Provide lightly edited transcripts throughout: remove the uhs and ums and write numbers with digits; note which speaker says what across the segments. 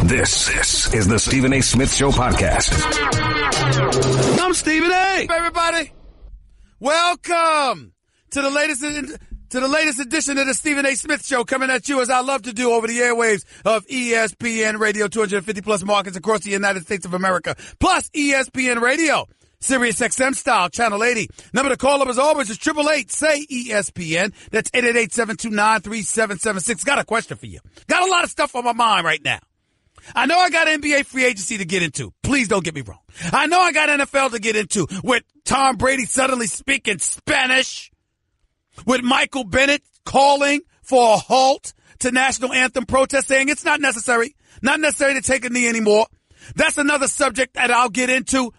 Speaker 1: This is the Stephen A. Smith Show podcast.
Speaker 2: I'm Stephen A. Everybody, welcome to the latest edition of the Stephen A. Smith Show, coming at you as I love to do over the airwaves of ESPN Radio, 250 plus markets across the United States of America, plus ESPN Radio, Sirius XM style, channel 80. Number to call up as always is 888-SAY-ESPN. That's 888-729-3776. Got a question for you. Got a lot of stuff on my mind right now. I know I got NBA free agency to get into. Please don't get me wrong. I know I got NFL to get into with Tom Brady suddenly speaking Spanish, with Michael Bennett calling for a halt to national anthem protests, saying it's not necessary to take a knee anymore. That's another subject that I'll get into.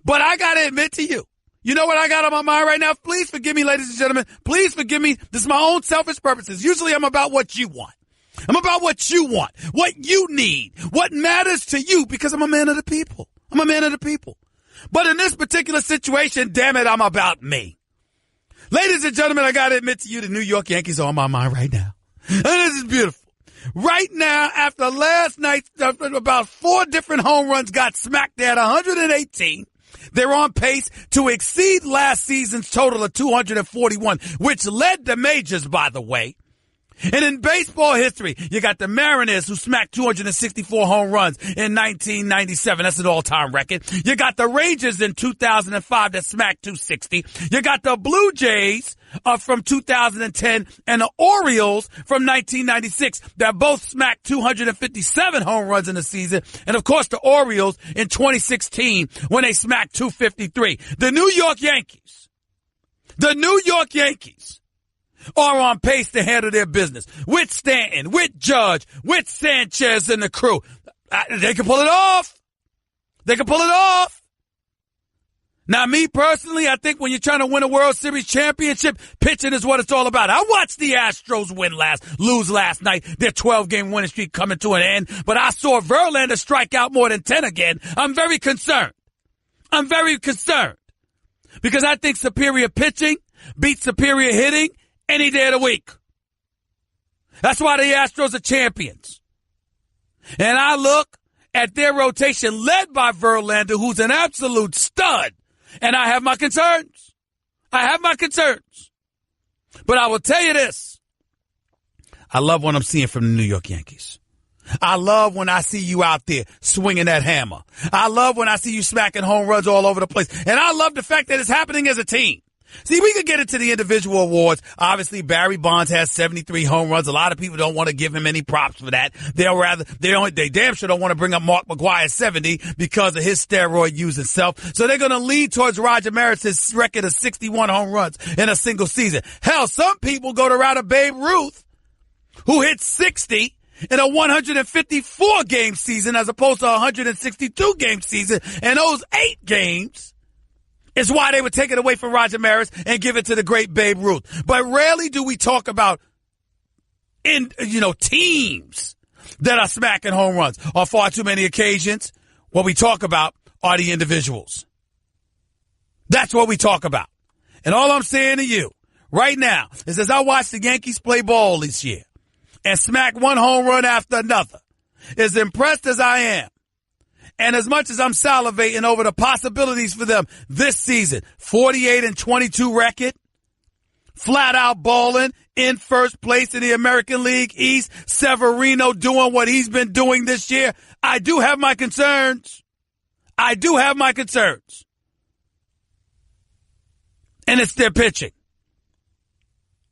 Speaker 2: But I got to admit to you, you know what I got on my mind right now? Please forgive me, ladies and gentlemen. Please forgive me. This is my own selfish purposes. Usually I'm about what you want. I'm about what you want, what you need, what matters to you, because I'm a man of the people. I'm a man of the people. But in this particular situation, damn it, I'm about me. Ladies and gentlemen, I got to admit to you, the New York Yankees are on my mind right now. And this is beautiful. Right now, after last night, about 4 different home runs got smacked at 118. They're on pace to exceed last season's total of 241, which led the majors, by the way. And in baseball history, you got the Mariners, who smacked 264 home runs in 1997. That's an all-time record. You got the Rangers in 2005 that smacked 260. You got the Blue Jays from 2010 and the Orioles from 1996 that both smacked 257 home runs in the season. And, of course, the Orioles in 2016 when they smacked 253. The New York Yankees are on pace to handle their business with Stanton, with Judge, with Sanchez and the crew. They can pull it off. Now, me personally, I think when you're trying to win a World Series championship, pitching is what it's all about. I watched the Astros lose last night, their 12-game winning streak coming to an end, but I saw Verlander strike out more than 10 again. I'm very concerned because I think superior pitching beats superior hitting any day of the week. That's why the Astros are champions. And I look at their rotation led by Verlander, who's an absolute stud. And I have my concerns. But I will tell you this. I love what I'm seeing from the New York Yankees. I love when I see you out there swinging that hammer. I love when I see you smacking home runs all over the place. And I love the fact that it's happening as a team. See, we could get into the individual awards. Obviously, Barry Bonds has 73 home runs. A lot of people don't want to give him any props for that. They damn sure don't want to bring up Mark McGwire's 70 because of his steroid using self. So they're going to lean towards Roger Maris's record of 61 home runs in a single season. Hell, some people go to route of Babe Ruth, who hit 60 in a 154-game season as opposed to a 162-game season. And those 8 games is why they would take it away from Roger Maris and give it to the great Babe Ruth. But rarely do we talk about teams that are smacking home runs. On far too many occasions, what we talk about are the individuals. That's what we talk about. And all I'm saying to you right now is, as I watch the Yankees play ball this year and smack one home run after another, as impressed as I am, and as much as I'm salivating over the possibilities for them this season, 48-22 record, flat out balling, in first place in the American League East, Severino doing what he's been doing this year, I do have my concerns. And it's their pitching.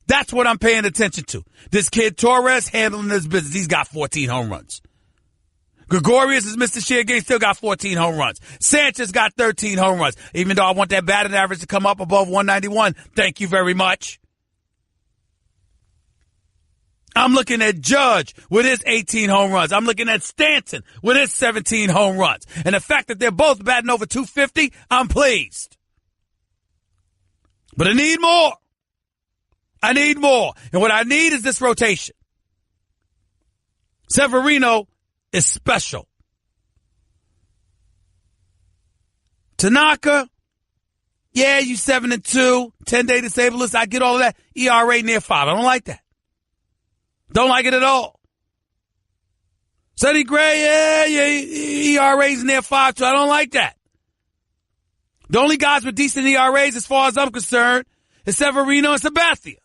Speaker 2: That's what I'm paying attention to. This kid Torres handling his business. He's got 14 home runs. Gregorius has missed a share game, still got 14 home runs. Sanchez got 13 home runs. Even though I want that batting average to come up above 191, thank you very much. I'm looking at Judge with his 18 home runs. I'm looking at Stanton with his 17 home runs. And the fact that they're both batting over 250, I'm pleased. But I need more. And what I need is this rotation. Severino is special. Tanaka, yeah, you 7-2, 10-day disabled. I get all of that. ERA near 5. I don't like that. Don't like it at all. Sonny Gray, ERA's near 5.2. I don't like that. The only guys with decent ERAs, as far as I'm concerned, is Severino and Sabathia.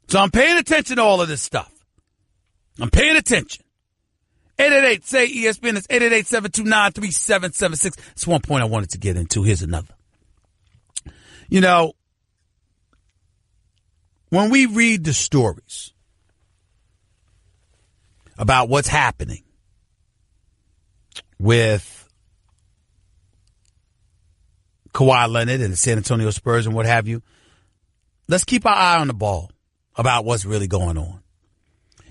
Speaker 2: So I'm paying attention to all of this stuff. I'm paying attention. 888, say ESPN. It's 888-729-3776. That's one point I wanted to get into. Here's another. You know, when we read the stories about what's happening with Kawhi Leonard and the San Antonio Spurs and what have you, let's keep our eye on the ball about what's really going on.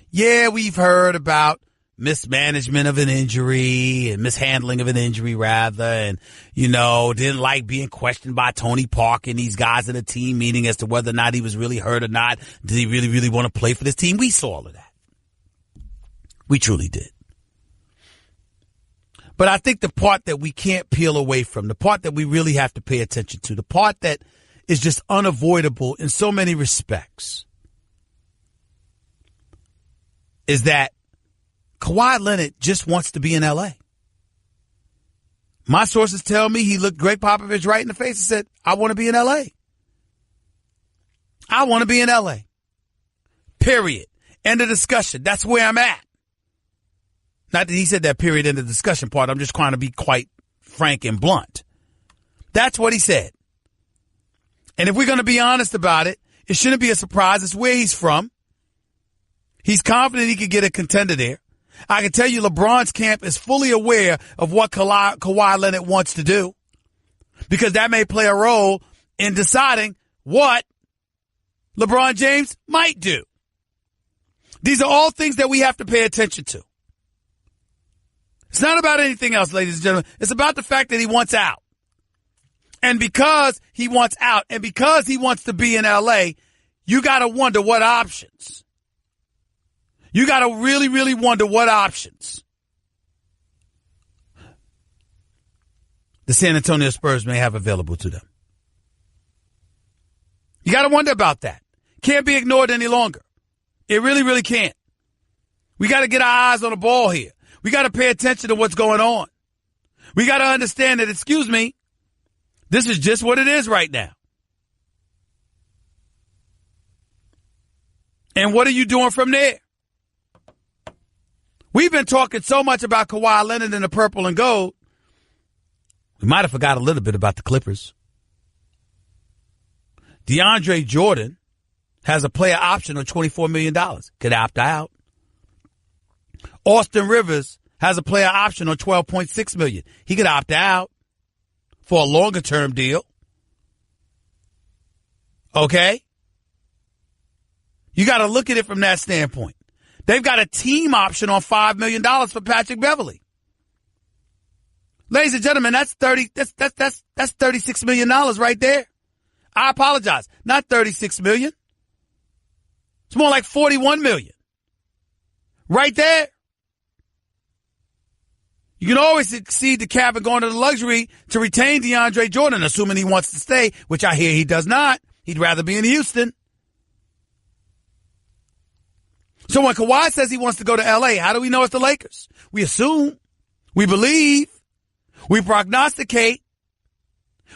Speaker 2: Yeah, we've heard about mismanagement of an injury and mishandling of an injury, rather, and, you know, didn't like being questioned by Tony Parker and these guys in the team meeting as to whether or not he was really hurt or not. Did he really, really want to play for this team? We saw all of that. We truly did. But I think the part that we can't peel away from, the part that we really have to pay attention to, the part that is just unavoidable in so many respects, is that Kawhi Leonard just wants to be in L.A. My sources tell me he looked Greg Popovich right in the face and said, I want to be in L.A. I want to be in L.A. Period. End of discussion. That's where I'm at. Not that he said that period in the discussion part. I'm just trying to be quite frank and blunt. That's what he said. And if we're going to be honest about it, it shouldn't be a surprise. It's where he's from. He's confident he could get a contender there. I can tell you LeBron's camp is fully aware of what Kawhi Leonard wants to do, because that may play a role in deciding what LeBron James might do. These are all things that we have to pay attention to. It's not about anything else, ladies and gentlemen. It's about the fact that he wants out. And because he wants out and because he wants to be in L.A., you got to wonder what options. You got to really, really wonder what options the San Antonio Spurs may have available to them. You got to wonder about that. Can't be ignored any longer. It really, really can't. We got to get our eyes on the ball here. We got to pay attention to what's going on. We got to understand that, excuse me, this is just what it is right now. And what are you doing from there? We've been talking so much about Kawhi Leonard and the purple and gold. We might have forgot a little bit about the Clippers. DeAndre Jordan has a player option of $24 million. Could opt out. Austin Rivers has a player option on $12.6 million. He could opt out for a longer term deal. Okay? You got to look at it from that standpoint. They've got a team option on $5 million for Patrick Beverley. Ladies and gentlemen, that's $36 million right there. I apologize. Not $36 million. It's more like $41 million. Right there. You can always exceed the cap and go into the luxury to retain DeAndre Jordan, assuming he wants to stay, which I hear he does not. He'd rather be in Houston. So when Kawhi says he wants to go to L.A., how do we know it's the Lakers? We assume. We believe. We prognosticate.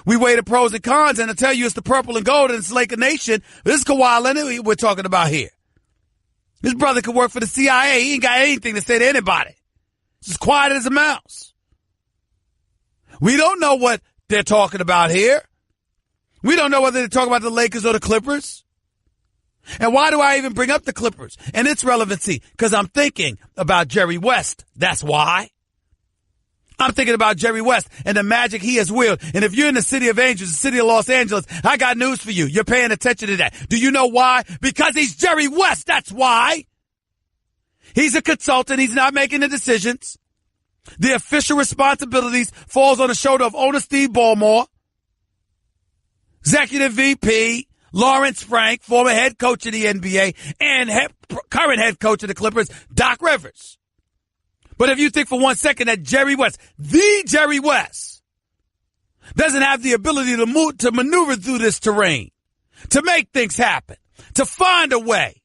Speaker 2: We weigh the pros and cons, and I tell you it's the purple and gold and it's Laker Nation. This is Kawhi Leonard we're talking about here. This brother could work for the CIA. He ain't got anything to say to anybody. It's as quiet as a mouse. We don't know what they're talking about here. We don't know whether they're talking about the Lakers or the Clippers. And why do I even bring up the Clippers and its relevancy? Because I'm thinking about Jerry West. That's why. I'm thinking about Jerry West and the magic he has willed. And if you're in the city of Angels, the city of Los Angeles, I got news for you. You're paying attention to that. Do you know why? Because he's Jerry West. That's why. He's a consultant. He's not making the decisions. The official responsibilities falls on the shoulder of owner Steve Ballmore, executive VP Lawrence Frank, former head coach of the NBA, and current head coach of the Clippers, Doc Rivers. But if you think for 1 second that Jerry West, the Jerry West, doesn't have the ability to maneuver through this terrain, to make things happen, to find a way,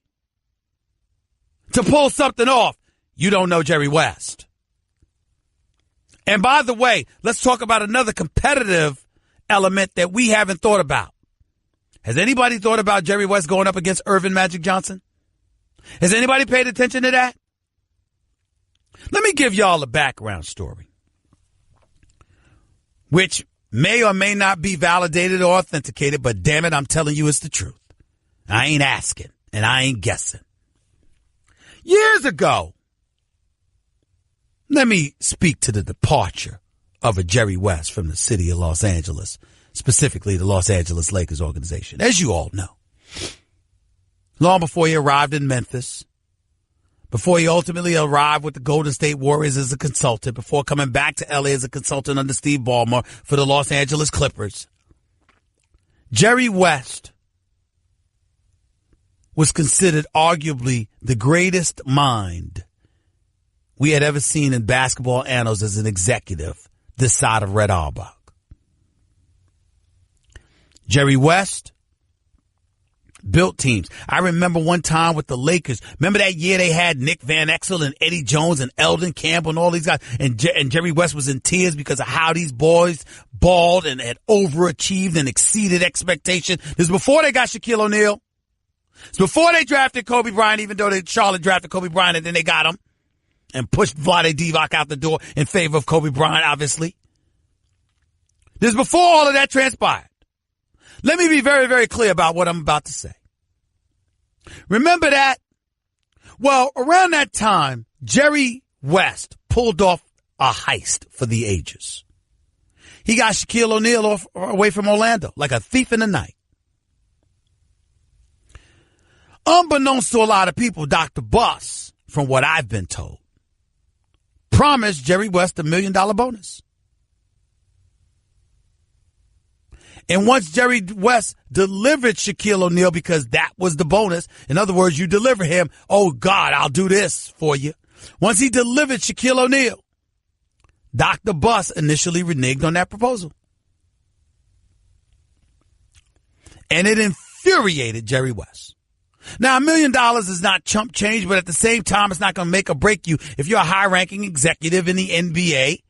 Speaker 2: to pull something off, you don't know Jerry West. And by the way, let's talk about another competitive element that we haven't thought about. Has anybody thought about Jerry West going up against Irvin Magic Johnson? Has anybody paid attention to that? Let me give y'all a background story, which may or may not be validated or authenticated, but damn it, I'm telling you it's the truth. I ain't asking, and I ain't guessing. Years ago, let me speak to the departure of a Jerry West from the city of Los Angeles, specifically the Los Angeles Lakers organization, as you all know. Long before he arrived in Memphis, before he ultimately arrived with the Golden State Warriors as a consultant, before coming back to L.A. as a consultant under Steve Ballmer for the Los Angeles Clippers, Jerry West was considered arguably the greatest mind we had ever seen in basketball annals as an executive this side of Red Auerbach. Jerry West built teams. I remember one time with the Lakers. Remember that year they had Nick Van Exel and Eddie Jones and Eldon Campbell and all these guys. And Jerry West was in tears because of how these boys balled and had overachieved and exceeded expectation. This is before they got Shaquille O'Neal. It's before they drafted Kobe Bryant, even though Charlotte drafted Kobe Bryant and then they got him and pushed Vlade Divac out the door in favor of Kobe Bryant, obviously. This is before all of that transpired. Let me be very, very clear about what I'm about to say. Remember that? Well, around that time, Jerry West pulled off a heist for the ages. He got Shaquille O'Neal away from Orlando like a thief in the night. Unbeknownst to a lot of people, Dr. Buss, from what I've been told, promised Jerry West $1 million bonus. And once Jerry West delivered Shaquille O'Neal, because that was the bonus, in other words, you deliver him, oh God, I'll do this for you. Once he delivered Shaquille O'Neal, Dr. Buss initially reneged on that proposal. And it infuriated Jerry West. Now, $1 million is not chump change, but at the same time, it's not going to make or break you if you're a high-ranking executive in the NBA,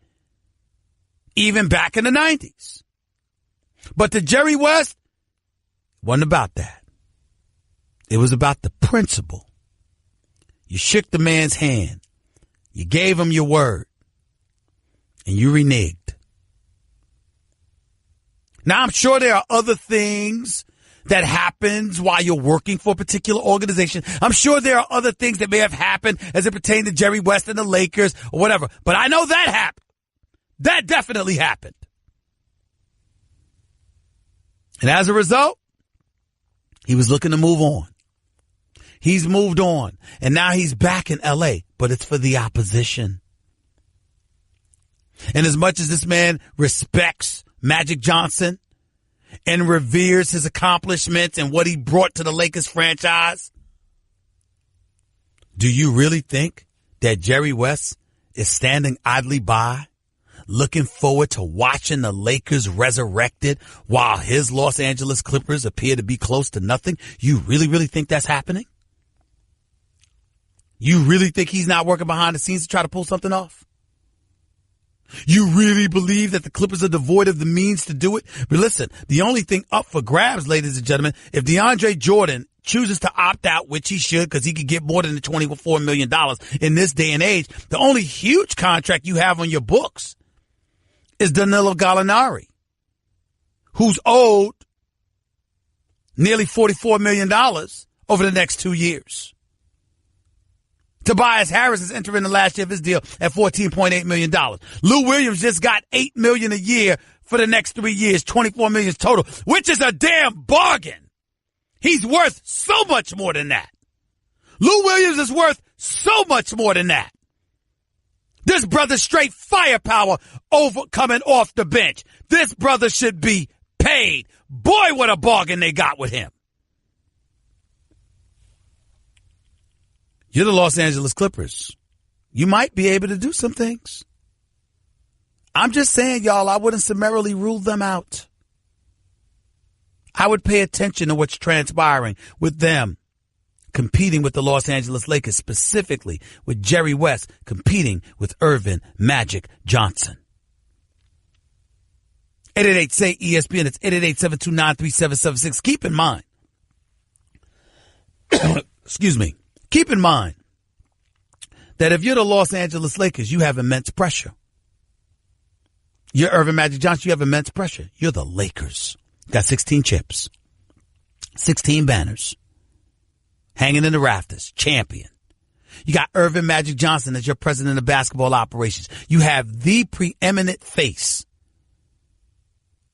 Speaker 2: even back in the 90s. But to Jerry West, it wasn't about that. It was about the principle. You shook the man's hand. You gave him your word. And you reneged. Now, I'm sure there are other things that happens while you're working for a particular organization. I'm sure there are other things that may have happened as it pertained to Jerry West and the Lakers or whatever. But I know that happened. That definitely happened. And as a result, he was looking to move on. He's moved on. And now he's back in L.A., but it's for the opposition. And as much as this man respects Magic Johnson and reveres his accomplishments and what he brought to the Lakers franchise, do you really think that Jerry West is standing idly by, looking forward to watching the Lakers resurrected while his Los Angeles Clippers appear to be close to nothing? You really, really think that's happening? You really think he's not working behind the scenes to try to pull something off? You really believe that the Clippers are devoid of the means to do it? But listen, the only thing up for grabs, ladies and gentlemen, if DeAndre Jordan chooses to opt out, which he should because he could get more than the $24 million in this day and age, the only huge contract you have on your books is Danilo Gallinari, who's owed nearly $44 million over the next 2 years. Tobias Harris is entering the last year of his deal at $14.8 million. Lou Williams just got $8 million a year for the next 3 years, $24 million total, which is a damn bargain. He's worth so much more than that. Lou Williams is worth so much more than that. This brother's straight firepower coming off the bench. This brother should be paid. Boy, what a bargain they got with him. You're the Los Angeles Clippers. You might be able to do some things. I'm just saying, y'all, I wouldn't summarily rule them out. I would pay attention to what's transpiring with them competing with the Los Angeles Lakers, specifically with Jerry West competing with Irvin Magic Johnson. 888-SAY-ESPN. It's 888-729-3776. Keep in mind, excuse me, keep in mind that if you're the Los Angeles Lakers, you have immense pressure. You're Irvin Magic Johnson, you have immense pressure. You're the Lakers. Got 16 chips, 16 banners, hanging in the rafters, champion. You got Irvin Magic Johnson as your president of basketball operations. You have the preeminent face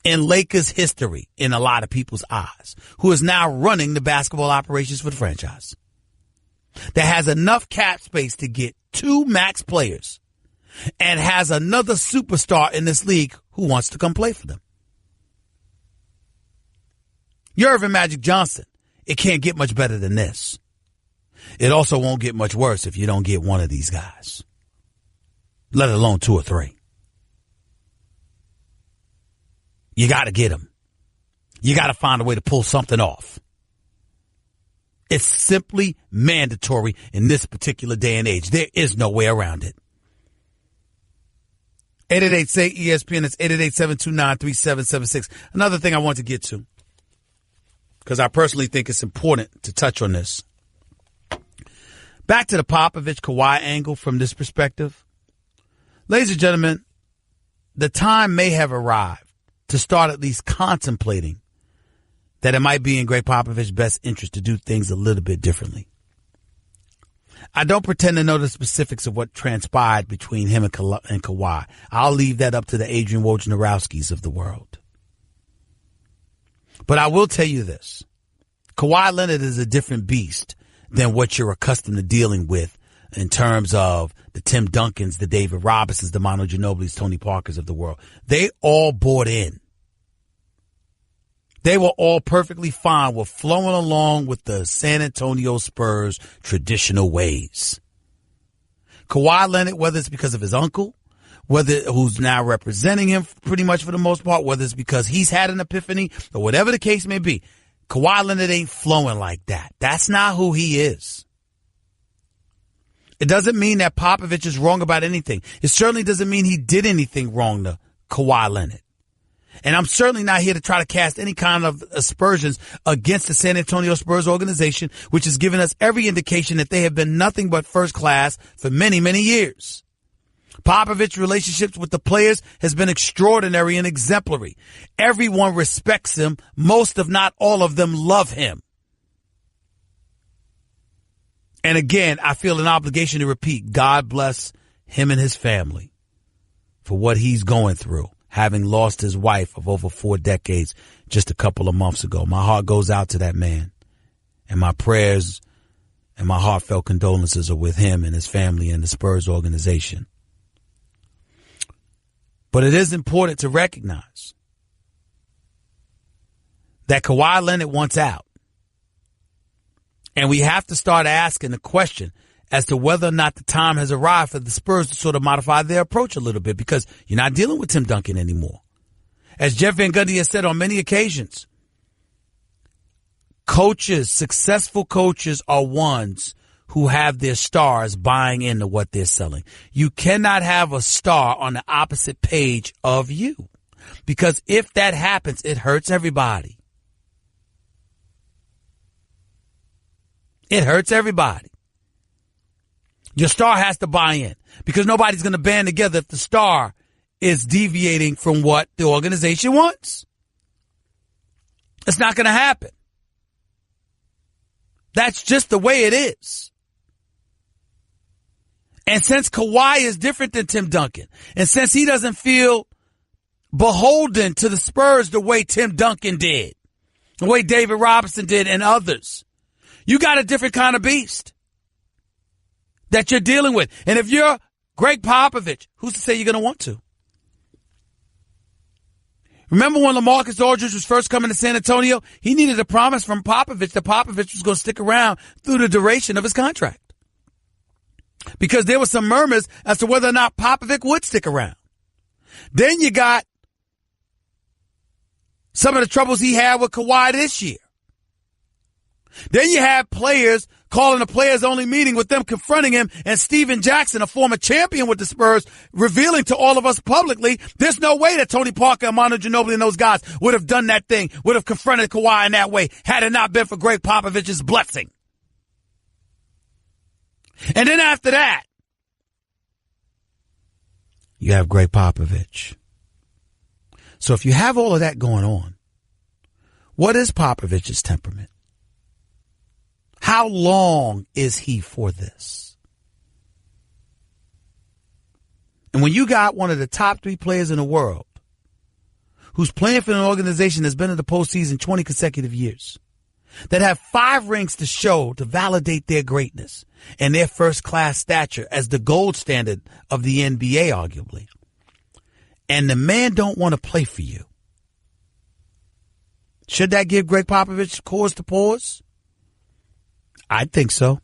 Speaker 2: in Lakers history in a lot of people's eyes, who is now running the basketball operations for the franchise. That has enough cap space to get 2 max players and has another superstar in this league who wants to come play for them. You're Irvin Magic Johnson. It can't get much better than this. It also won't get much worse if you don't get one of these guys, let alone 2 or 3. You got to get them. You got to find a way to pull something off. It's simply mandatory in this particular day and age. There is no way around it. 888-SAY-ESPN. It's 888-729-3776. Another thing I want to get to, because I personally think it's important to touch on this. Back to the Popovich-Kawhi angle from this perspective. Ladies and gentlemen, the time may have arrived to start at least contemplating that it might be in Greg Popovich's best interest to do things a little bit differently. I don't pretend to know the specifics of what transpired between him and Kawhi. I'll leave that up to the Adrian Wojnarowskis of the world. But I will tell you this. Kawhi Leonard is a different beast than what you're accustomed to dealing with in terms of the Tim Duncans, the David Robinsons, the Manu Ginobilis, Tony Parkers of the world. They all bought in. They were all perfectly fine with flowing along with the San Antonio Spurs traditional ways. Kawhi Leonard, whether it's because of his uncle, who's now representing him pretty much for the most part, whether it's because he's had an epiphany or whatever the case may be, Kawhi Leonard ain't flowing like that. That's not who he is. It doesn't mean that Popovich is wrong about anything. It certainly doesn't mean he did anything wrong to Kawhi Leonard. And I'm certainly not here to try to cast any kind of aspersions against the San Antonio Spurs organization, which has given us every indication that they have been nothing but first class for many, many years. Popovich's relationships with the players has been extraordinary and exemplary. Everyone respects him. Most, if not all of them, love him. And again, I feel an obligation to repeat, God bless him and his family for what he's going through, having lost his wife of over 4 decades just a couple of months ago. My heart goes out to that man, and my prayers and my heartfelt condolences are with him and his family and the Spurs organization. But it is important to recognize that Kawhi Leonard wants out. And we have to start asking the question as to whether or not the time has arrived for the Spurs to sort of modify their approach a little bit, because you're not dealing with Tim Duncan anymore. As Jeff Van Gundy has said on many occasions, coaches, successful coaches, are ones who have their stars buying into what they're selling. You cannot have a star on the opposite page of you, because if that happens, it hurts everybody. It hurts everybody. Your star has to buy in, because nobody's going to band together if the star is deviating from what the organization wants. It's not going to happen. That's just the way it is. And since Kawhi is different than Tim Duncan, and since he doesn't feel beholden to the Spurs the way Tim Duncan did, the way David Robinson did, and others, you got a different kind of beast that you're dealing with. And if you're Greg Popovich, who's to say you're going to want to? Remember when LaMarcus Aldridge was first coming to San Antonio? He needed a promise from Popovich that Popovich was going to stick around through the duration of his contract, because there were some murmurs as to whether or not Popovich would stick around. Then you got some of the troubles he had with Kawhi this year. Then you have players calling a players-only meeting with them confronting him, and Steven Jackson, a former champion with the Spurs, revealing to all of us publicly, there's no way that Tony Parker and Manu Ginobili and those guys would have done that thing, would have confronted Kawhi in that way, had it not been for Greg Popovich's blessing. And then after that, you have Greg Popovich. So if you have all of that going on, what is Popovich's temperament? How long is he for this? And when you got one of the top 3 players in the world who's playing for an organization that's been in the postseason 20 consecutive years, that have 5 rings to show to validate their greatness and their first-class stature as the gold standard of the NBA, arguably, and the man don't want to play for you, should that give Greg Popovich cause to pause? I think so.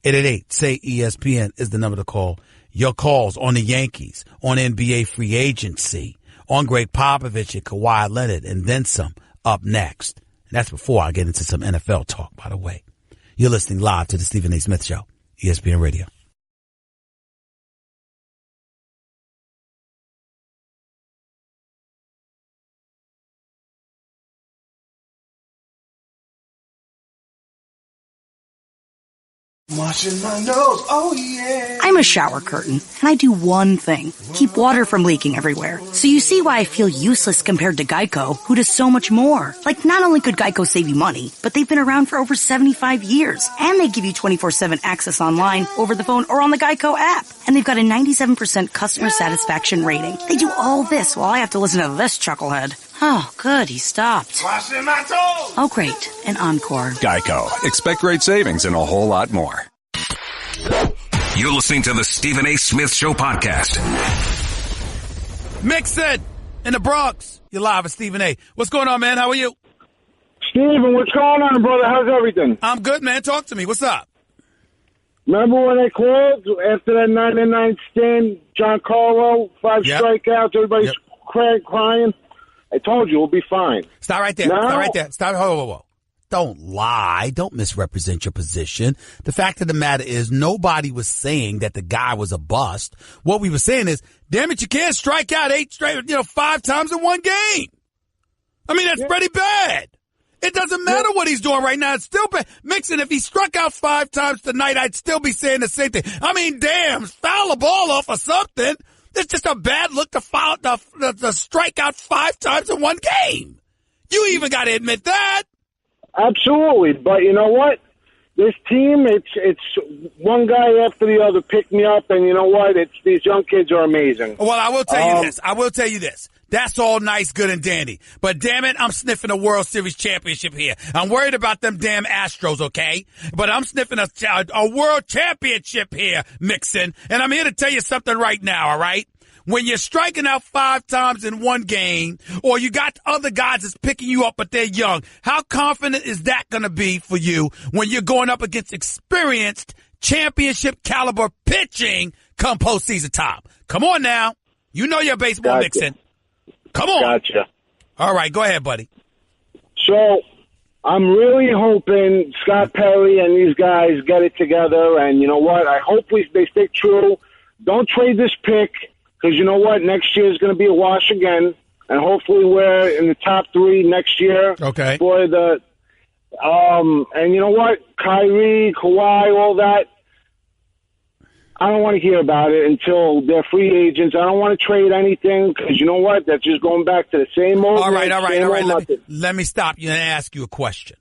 Speaker 2: 888-SAY-ESPN is the number to call. Your calls on the Yankees, on NBA free agency, on Greg Popovich and Kawhi Leonard, and then some up next. And that's before I get into some NFL talk, by the way. You're listening live to the Stephen A. Smith Show, ESPN Radio.
Speaker 3: Washing my nose, oh yeah.
Speaker 4: I'm a shower curtain, and I do one thing. Keep water from leaking everywhere. So you see why I feel useless compared to Geico, who does so much more. Like, not only could Geico save you money, but they've been around for over 75 years. And they give you 24/7 access online, over the phone, or on the Geico app. And they've got a 97% customer satisfaction rating. They do all this while I have to listen to this chucklehead. Oh, good, he stopped.
Speaker 3: Washing my toes.
Speaker 4: Oh, great, an encore.
Speaker 1: Geico. Expect great savings and a whole lot more. You're listening to the Stephen A. Smith Show podcast.
Speaker 2: Mixon in the Bronx. You're live with Stephen A. What's going on, man? How are you?
Speaker 5: Steven, what's going on, brother? How's everything?
Speaker 2: I'm good, man. Talk to me. What's up?
Speaker 5: Remember when they called after that 9-9 stand, Giancarlo, 5 strikeouts, everybody's crying? I told you, we'll be fine.
Speaker 2: Stop right there. Stop right there. Stop. Whoa. Don't lie. Don't misrepresent your position. The fact of the matter is nobody was saying that the guy was a bust. What we were saying is, damn it, you can't strike out 5 times in one game. I mean, that's pretty bad. It doesn't matter what he's doing right now. It's still bad. Mixon, if he struck out 5 times tonight, I'd still be saying the same thing. I mean, damn, foul the ball off or something. It's just a bad look to foul the strike out 5 times in one game. You even got to admit that.
Speaker 5: Absolutely, but you know what? This team, it's one guy after the other pick me up, and you know what? These young kids are amazing.
Speaker 2: Well, I will tell you this. That's all nice, good, and dandy. But damn it, I'm sniffing a World Series championship here. I'm worried about them damn Astros, okay? But I'm sniffing a world championship here, Mixon. And I'm here to tell you something right now, all right? When you're striking out 5 times in one game, or you got other guys that's picking you up, but they're young, how confident is that going to be for you when you're going up against experienced championship caliber pitching come postseason time? Come on now. You know your baseball, Mixon. Come on.
Speaker 5: Gotcha.
Speaker 2: All right, go ahead, buddy.
Speaker 5: So I'm really hoping Scott Perry and these guys get it together, and you know what? I hope they stick true. Don't trade this pick. Because you know what? Next year is going to be a wash again. And hopefully we're in the top 3 next year.
Speaker 2: Okay.
Speaker 5: For the, and you know what? Kyrie, Kawhi, all that. I don't want to hear about it until they're free agents. I don't want to trade anything because you know what? That's just going back to the same old.
Speaker 2: All right. Let me stop you and ask you a question.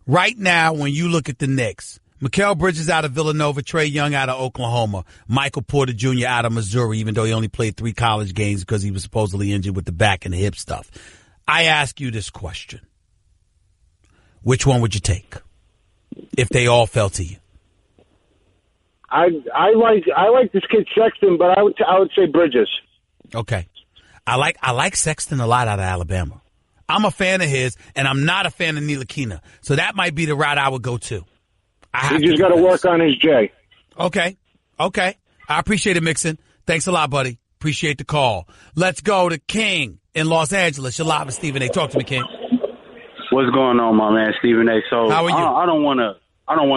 Speaker 2: Right now, when you look at the Knicks, Mikal Bridges out of Villanova, Trae Young out of Oklahoma, Michael Porter Jr. out of Missouri, even though he only played 3 college games because he was supposedly injured with the back and the hip stuff. I ask you this question. Which one would you take if they all fell to you?
Speaker 5: I like this kid Sexton, but I would say Bridges.
Speaker 2: Okay. I like Sexton a lot out of Alabama. I'm a fan of his, and I'm not a fan of Ntilikina. So that might be the route I would go to.
Speaker 5: He just got to work on his J.
Speaker 2: Okay. I appreciate it, Mixon. Thanks a lot, buddy. Appreciate the call. Let's go to King in Los Angeles. You're live with Stephen A. Talk to me, King.
Speaker 6: What's going on, my man, Stephen A? So
Speaker 2: how are you?
Speaker 6: I don't want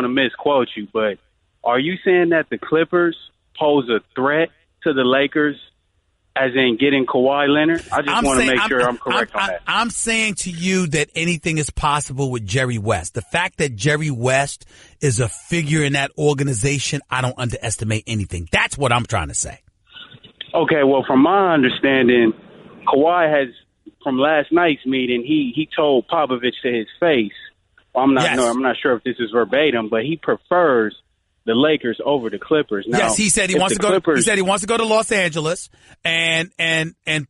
Speaker 6: to misquote you, but are you saying that the Clippers pose a threat to the Lakers, as in getting Kawhi Leonard? I just want to make sure I'm correct on that.
Speaker 2: I'm saying to you that anything is possible with Jerry West. The fact that Jerry West is a figure in that organization, I don't underestimate anything. That's what I'm trying to say.
Speaker 6: Okay, well, from my understanding, Kawhi has, from last night's meeting, he told Popovich to his face, I'm not sure if this is verbatim, but he prefers the Lakers over the Clippers. Now,
Speaker 2: yes, he said he wants to go. He said he wants to go to Los Angeles and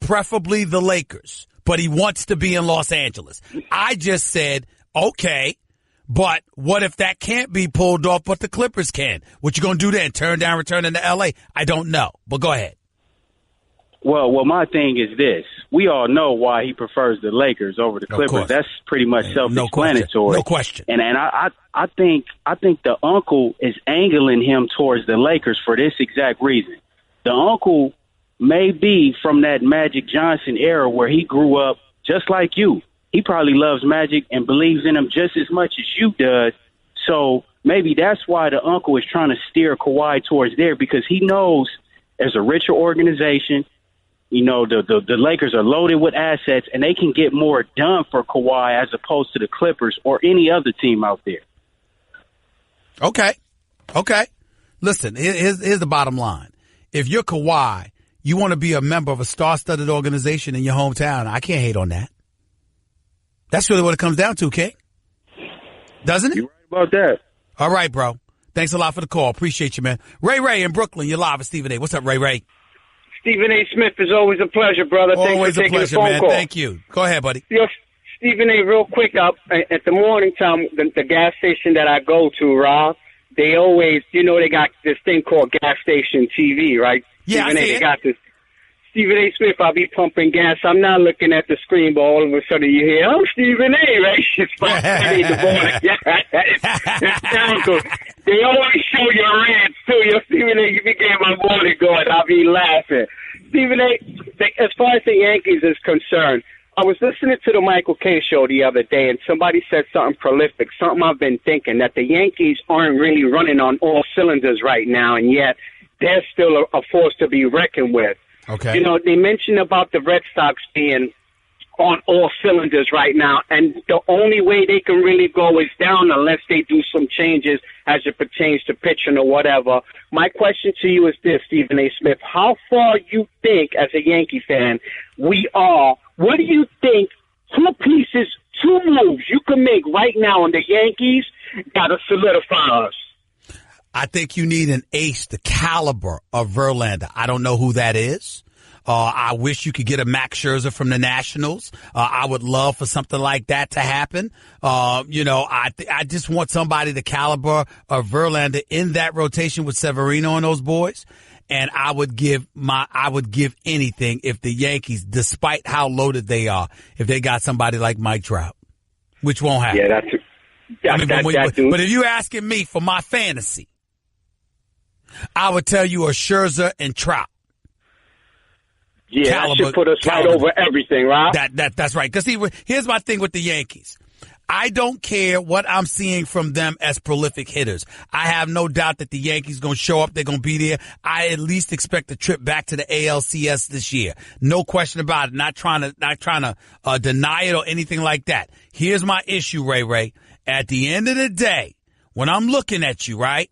Speaker 2: preferably the Lakers, but he wants to be in Los Angeles. I just said, okay, but what if that can't be pulled off, but the Clippers can? What you gonna do then? Turn down returning to L.A.? I don't know, but go ahead.
Speaker 6: Well, my thing is this. We all know why he prefers the Lakers over the Clippers. That's pretty much self-explanatory.
Speaker 2: No question.
Speaker 6: And I think the uncle is angling him towards the Lakers for this exact reason. The uncle may be from that Magic Johnson era where he grew up just like you. He probably loves Magic and believes in him just as much as you does. So maybe that's why the uncle is trying to steer Kawhi towards there, because he knows there's a richer organization. You know, the Lakers are loaded with assets, and they can get more done for Kawhi as opposed to the Clippers or any other team out there.
Speaker 2: Okay. Listen, here's the bottom line. If you're Kawhi, you want to be a member of a star-studded organization in your hometown. I can't hate on that. That's really what it comes down to, King. Doesn't it?
Speaker 6: You're right about that.
Speaker 2: All right, bro. Thanks a lot for the call. Appreciate you, man. Ray in Brooklyn, you're live with Stephen A. What's up, Ray?
Speaker 7: Stephen A.Smith, is always a pleasure, brother.
Speaker 2: Always
Speaker 7: Thanks for
Speaker 2: a
Speaker 7: taking
Speaker 2: pleasure,
Speaker 7: the phone
Speaker 2: man.
Speaker 7: call.
Speaker 2: Thank you. Go ahead, buddy.
Speaker 7: Yo, Stephen A., real quick, at the morning time, the gas station that I go to, Rob, they always, they got this thing called gas station TV, right?
Speaker 2: Yeah,
Speaker 7: Stephen
Speaker 2: I see
Speaker 7: A.,
Speaker 2: it.
Speaker 7: they got this. Stephen A. Smith, I'll be pumping gas. I'm not looking at the screen, but all of a sudden you hear, oh, Stephen A., right? It's 5:30 in the morning. It's terrible. They always show your rants, too. Yo, Stephen A., you became my morning going. I'll be laughing. Stephen A., as far as the Yankees is concerned, I was listening to the Michael Kay show the other day, and somebody said something prolific, something I've been thinking, that the Yankees aren't really running on all cylinders right now, and yet they're still a force to be reckoned with.
Speaker 2: Okay.
Speaker 7: They mentioned about the Red Sox being on all cylinders right now, and the only way they can really go is down unless they do some changes as it pertains to pitching or whatever. My question to you is this, Stephen A. Smith. How far you think, as a Yankee fan, we are? What do you think 2 pieces, 2 moves you can make right now on the Yankees got to solidify us?
Speaker 2: I think you need an ace the caliber of Verlander. I don't know who that is. I wish you could get a Max Scherzer from the Nationals. I would love for something like that to happen. I just want somebody the caliber of Verlander in that rotation with Severino and those boys. And I would give anything if the Yankees, despite how loaded they are, if they got somebody like Mike Trout, which won't happen.
Speaker 7: Yeah,
Speaker 2: but if you're asking me for my fantasy, I would tell you a Scherzer and Trout.
Speaker 7: Yeah, that should put us right over everything, right?
Speaker 2: That's right. Because here's my thing with the Yankees. I don't care what I'm seeing from them as prolific hitters. I have no doubt that the Yankees going to show up. They're going to be there. I at least expect a trip back to the ALCS this year. No question about it. Not trying to deny it or anything like that. Here's my issue, Ray. At the end of the day, when I'm looking at you, right,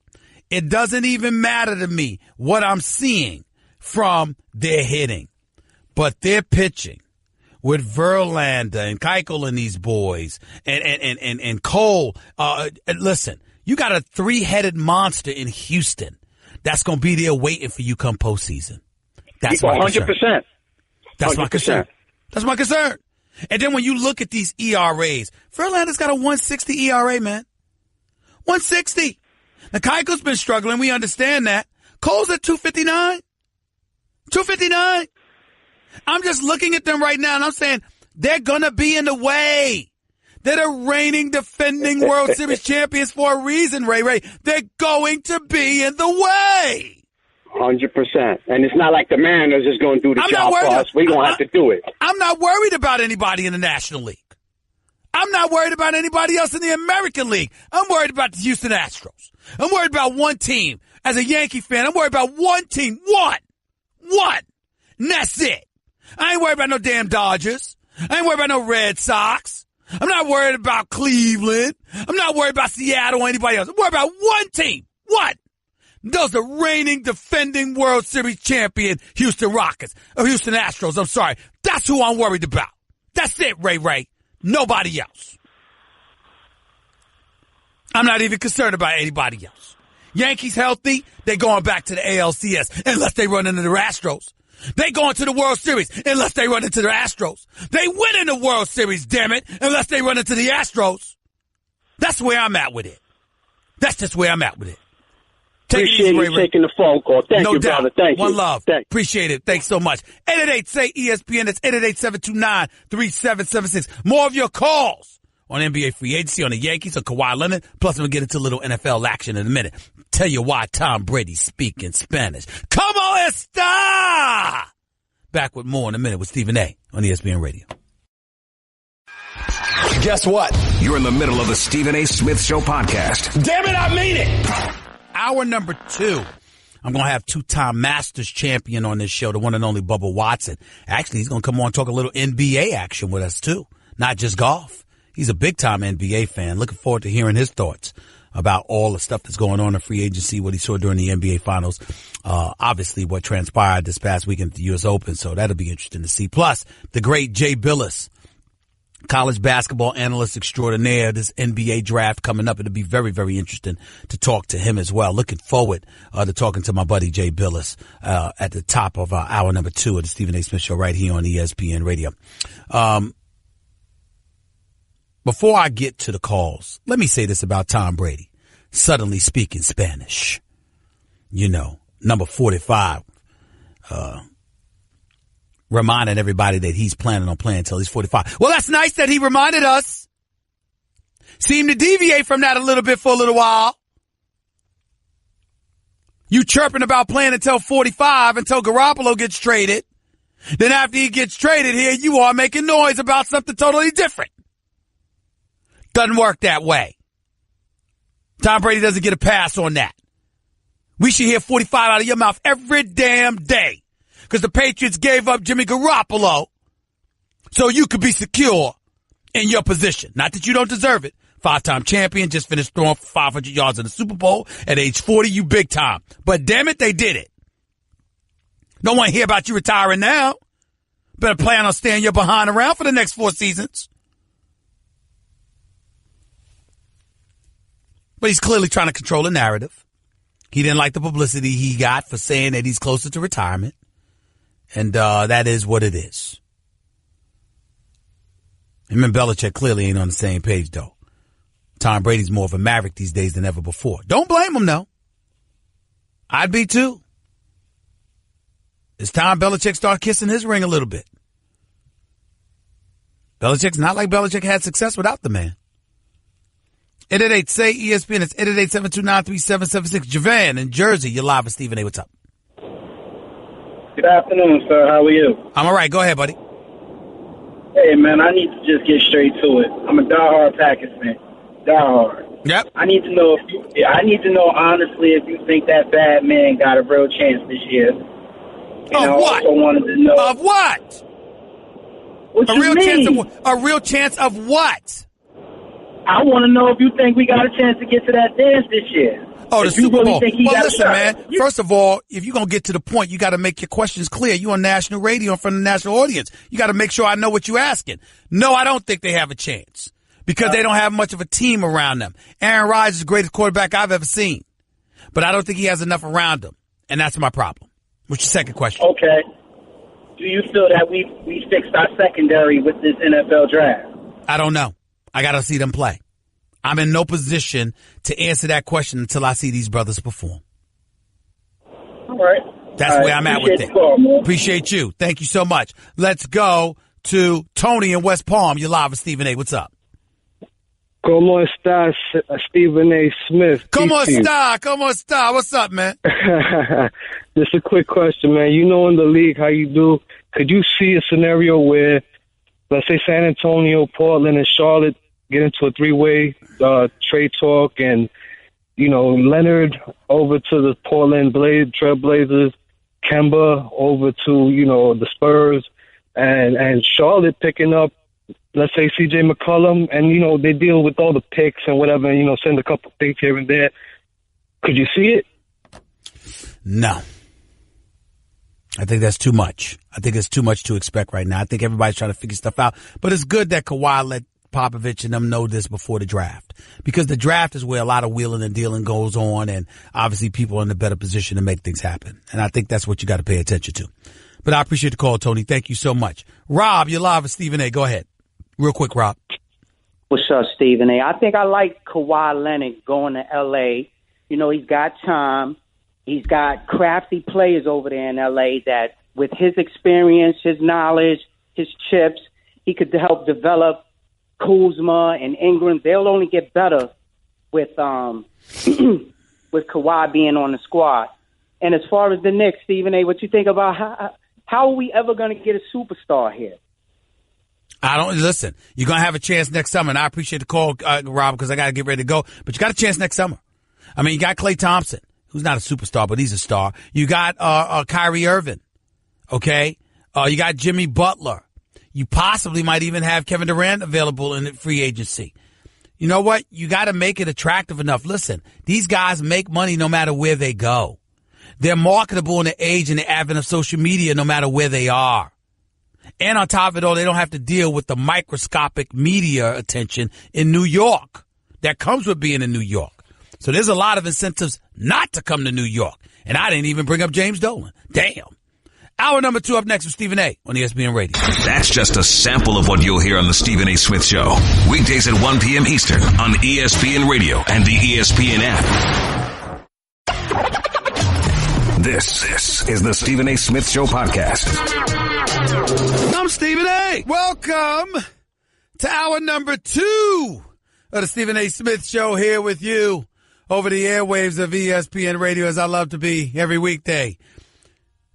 Speaker 2: it doesn't even matter to me what I'm seeing from their hitting, but their pitching. With Verlander and Keuchel and these boys and Cole. Listen, you got a 3-headed monster in Houston that's going to be there waiting for you come postseason. That's my
Speaker 7: 100%.
Speaker 2: That's my concern. That's my concern. And then when you look at these ERAs, Verlander's got a 160 ERA, man. 160. Now, Keuchel's been struggling. We understand that. Cole's at 259. 259. I'm just looking at them right now, and I'm saying they're going to be in the way. They're the reigning, defending World Series champions for a reason, Ray. They're going to be in the way.
Speaker 7: 100%. And it's not like the Mariners is going to do the job for us. We're going to have to do it.
Speaker 2: I'm not worried about anybody in the National League. I'm not worried about anybody else in the American League. I'm worried about the Houston Astros. I'm worried about one team. As a Yankee fan, I'm worried about one team. One. And that's it. I ain't worried about no damn Dodgers. I ain't worried about no Red Sox. I'm not worried about Cleveland. I'm not worried about Seattle or anybody else. I'm worried about one team. What? Those are reigning, defending World Series champion Houston Astros. I'm sorry. That's who I'm worried about. That's it, Ray. Nobody else. I'm not even concerned about anybody else. Yankees healthy, they going back to the ALCS unless they run into the Astros. They going to the World Series unless they run into the Astros. They win in the World Series, damn it, unless they run into the Astros. That's where I'm at with it. That's just where I'm at with it.
Speaker 7: Appreciate you taking the phone call. Thank you, brother. Thank you.
Speaker 2: One love.
Speaker 7: Thank you.
Speaker 2: Appreciate it. Thanks so much. 888-SAY-ESPN. That's 888-729-3776. More of your calls on NBA free agency, on the Yankees, on Kawhi Leonard. Plus, we'll get into a little NFL action in a minute. Tell you why Tom Brady speaking Spanish. Come on, Esta! Back with more in a minute with Stephen A. on ESPN Radio.
Speaker 1: Guess what? You're in the middle of the Stephen A. Smith Show podcast.
Speaker 2: Damn it, I mean it! Hour number 2. I'm going to have two-time Masters champion on this show, the one and only Bubba Watson. Actually, he's going to come on and talk a little NBA action with us, too. Not just golf. He's a big-time NBA fan. Looking forward to hearing his thoughts about all the stuff that's going on in free agency, what he saw during the NBA Finals. Obviously, what transpired this past weekend at the U.S. Open, so that'll be interesting to see. Plus, the great Jay Bilas, college basketball analyst extraordinaire. This NBA draft coming up. It'll be very, very interesting to talk to him as well. Looking forward to talking to my buddy Jay Bilas at the top of hour number 2 of the Stephen A. Smith Show right here on ESPN Radio. Before I get to the calls, let me say this about Tom Brady. Suddenly speaking Spanish. You know, number 45. Reminding everybody that he's planning on playing until he's 45. Well, that's nice that he reminded us. Seemed to deviate from that a little bit for a little while. You chirping about playing until 45 until Garoppolo gets traded. Then after he gets traded, here you are making noise about something totally different. Doesn't work that way. Tom Brady doesn't get a pass on that. We should hear 45 out of your mouth every damn day. Because the Patriots gave up Jimmy Garoppolo so you could be secure in your position. Not that you don't deserve it. 5-time champion, just finished throwing for 500 yards in the Super Bowl. At age 40, you big time. But damn it, they did it. Don't want to hear about you retiring now. Better plan on staying your behind around for the next 4 seasons. But he's clearly trying to control the narrative. He didn't like the publicity he got for saying that he's closer to retirement. And that is what it is. Him and Belichick clearly ain't on the same page, though. Tom Brady's more of a maverick these days than ever before. Don't blame him, though. I'd be, too. It's time Belichick start kissing his ring a little bit. Belichick's not like Belichick had success without the man. 888-SAY-ESPN. It's 888-729-3776. Javan in Jersey. You're live with Stephen A. What's up?
Speaker 8: Good afternoon, sir. How are you?
Speaker 2: I'm all right. Go ahead, buddy.
Speaker 8: Hey, man, I need to just get straight to it. I'm a diehard Packers fan. Diehard.
Speaker 2: Yep.
Speaker 8: I need to know honestly if you think that bad man got a real chance this year. And
Speaker 2: of what?
Speaker 8: I also wanted to know
Speaker 2: of what?
Speaker 8: What you mean?
Speaker 2: A real chance of what?
Speaker 8: I want to know if you think we got a chance to get to that dance this year.
Speaker 2: Oh, the Super Bowl. Well, listen, man.
Speaker 8: You,
Speaker 2: first of all, if you're going to get to the point, you got to make your questions clear. You on national radio in front of the national audience. You got to make sure I know what you're asking. No, I don't think they have a chance because they don't have much of a team around them. Aaron Rodgers is the greatest quarterback I've ever seen, but I don't think he has enough around him, and that's my problem. What's your second question?
Speaker 8: Okay. Do you feel that we fixed our secondary with this NFL draft?
Speaker 2: I don't know. I got to see them play. I'm in no position to answer that question until I see these brothers perform.
Speaker 8: All right.
Speaker 2: That's where I'm at with it. Appreciate you. Thank you so much. Let's go to Tony in West Palm. You're live with Stephen A. What's up?
Speaker 9: Como estás, Stephen A. Smith?
Speaker 2: Como está? Como está? What's up, man?
Speaker 9: Just a quick question, man. You know in the league how you do. Could you see a scenario where, let's say, San Antonio, Portland, and Charlotte get into a three-way trade talk, and Leonard over to the Portland Trailblazers, Kemba over to the Spurs, and Charlotte picking up, let's say, C.J. McCollum, and they deal with all the picks and whatever, and send a couple picks here and there. Could you see it?
Speaker 2: No. I think that's too much. I think it's too much to expect right now. I think everybody's trying to figure stuff out. But it's good that Kawhi let Popovich and them know this before the draft, because the draft is where a lot of wheeling and dealing goes on, and obviously people are in a better position to make things happen. And I think that's what you got to pay attention to. But I appreciate the call, Tony. Thank you so much. Rob, you're live with Stephen A. Go ahead. Real quick, Rob.
Speaker 10: What's up, Stephen A? I think I like Kawhi Leonard going to L.A. He's got time. He's got crafty players over there in L.A. that, with his experience, his knowledge, his chips, he could help develop Kuzma and Ingram. They'll only get better with with Kawhi being on the squad. And as far as the Knicks, Stephen A., what you think about how are we ever going to get a superstar here?
Speaker 2: Listen, you're going to have a chance next summer, and I appreciate the call, Rob, because I got to get ready to go. But you got a chance next summer. I mean, you got Klay Thompson, who's not a superstar, but he's a star. You got Kyrie Irving, okay? You got Jimmy Butler. You possibly might even have Kevin Durant available in the free agency. You know what? You got to make it attractive enough. Listen, these guys make money no matter where they go. They're marketable in the age and the advent of social media no matter where they are. And on top of it all, they don't have to deal with the microscopic media attention in New York that comes with being in New York. So there's a lot of incentives not to come to New York. And I didn't even bring up James Dolan. Damn. Hour number 2 up next with Stephen A. on ESPN Radio.
Speaker 1: That's just a sample of what you'll hear on the Stephen A. Smith Show. Weekdays at 1 p.m. Eastern on ESPN Radio and the ESPN app. This is the Stephen A. Smith Show podcast.
Speaker 2: I'm Stephen A. Welcome to hour number 2 of the Stephen A. Smith Show, here with you over the airwaves of ESPN Radio, as I love to be every weekday.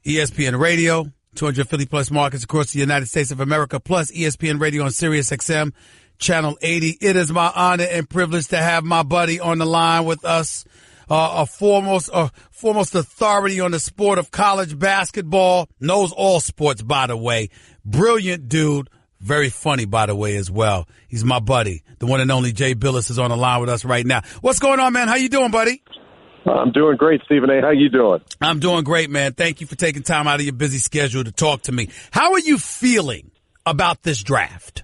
Speaker 2: ESPN Radio, 250-plus markets across the United States of America, plus ESPN Radio on Sirius XM, Channel 80. It is my honor and privilege to have my buddy on the line with us, a foremost authority on the sport of college basketball, knows all sports, by the way. Brilliant dude, very funny, by the way, as well. He's my buddy. The one and only Jay Bilas is on the line with us right now. What's going on, man? How you doing, buddy?
Speaker 11: I'm doing great, Stephen A. How you doing?
Speaker 2: I'm doing great, man. Thank you for taking time out of your busy schedule to talk to me. How are you feeling about this draft?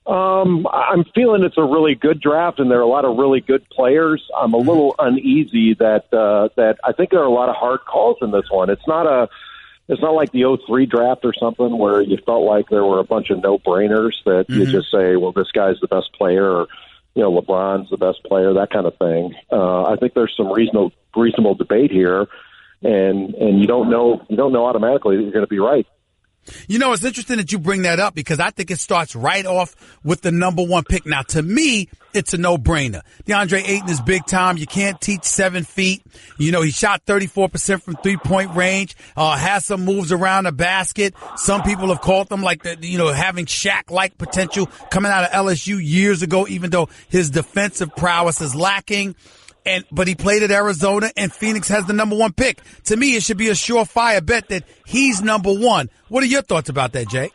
Speaker 11: I'm feeling it's a really good draft, and there are a lot of really good players. I'm a little uneasy that I think there are a lot of hard calls in this one. It's not like the 03 draft or something where you felt like there were a bunch of no-brainers that you just say, well, this guy's the best player, or LeBron's the best player, that kind of thing. I think there's some reasonable debate here, and you don't know automatically that you're going to be right.
Speaker 2: It's interesting that you bring that up, because I think it starts right off with the number 1 pick. Now, to me, it's a no-brainer. DeAndre Ayton is big time. You can't teach 7 feet. He shot 34% from three-point range, has some moves around the basket. Some people have called them having Shaq-like potential coming out of LSU years ago, even though his defensive prowess is lacking. But he played at Arizona, and Phoenix has the number 1 pick. To me, it should be a surefire bet that he's number 1. What are your thoughts about that, Jay?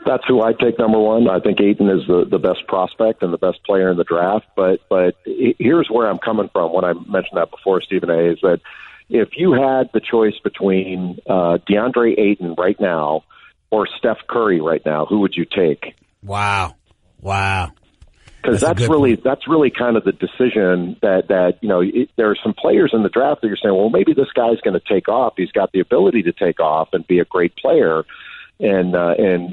Speaker 11: That's who I take number 1. I think Ayton is the best prospect and the best player in the draft. But here's where I'm coming from when I mentioned that before, Stephen A., is that if you had the choice between DeAndre Ayton right now or Steph Curry right now, who would you take?
Speaker 2: Wow.
Speaker 11: Because that's really kind of the decision that there are some players in the draft that you're saying, well, maybe this guy's going to take off. He's got the ability to take off and be a great player, and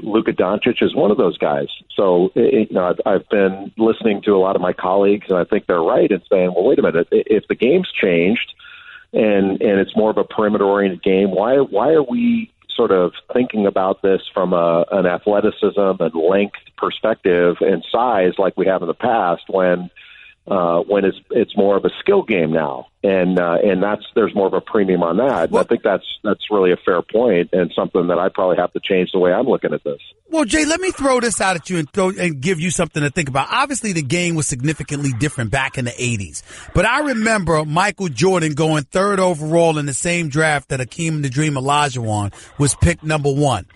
Speaker 11: Luka Doncic is one of those guys. So I've been listening to a lot of my colleagues, and I think they're right in saying, well, wait a minute, if the game's changed and it's more of a perimeter-oriented game, why are we sort of thinking about this from an athleticism and length perspective and size like we have in the past, when when it's more of a skill game now, and there's more of a premium on that.
Speaker 2: Well,
Speaker 11: I think that's really a fair point, and something that I probably have to change the way I'm looking at this.
Speaker 2: Well, Jay, let me throw this out at you and give you something to think about. Obviously, the game was significantly different back in the 80s, but I remember Michael Jordan going 3rd overall in the same draft that Hakeem the Dream Olajuwon was picked number 1.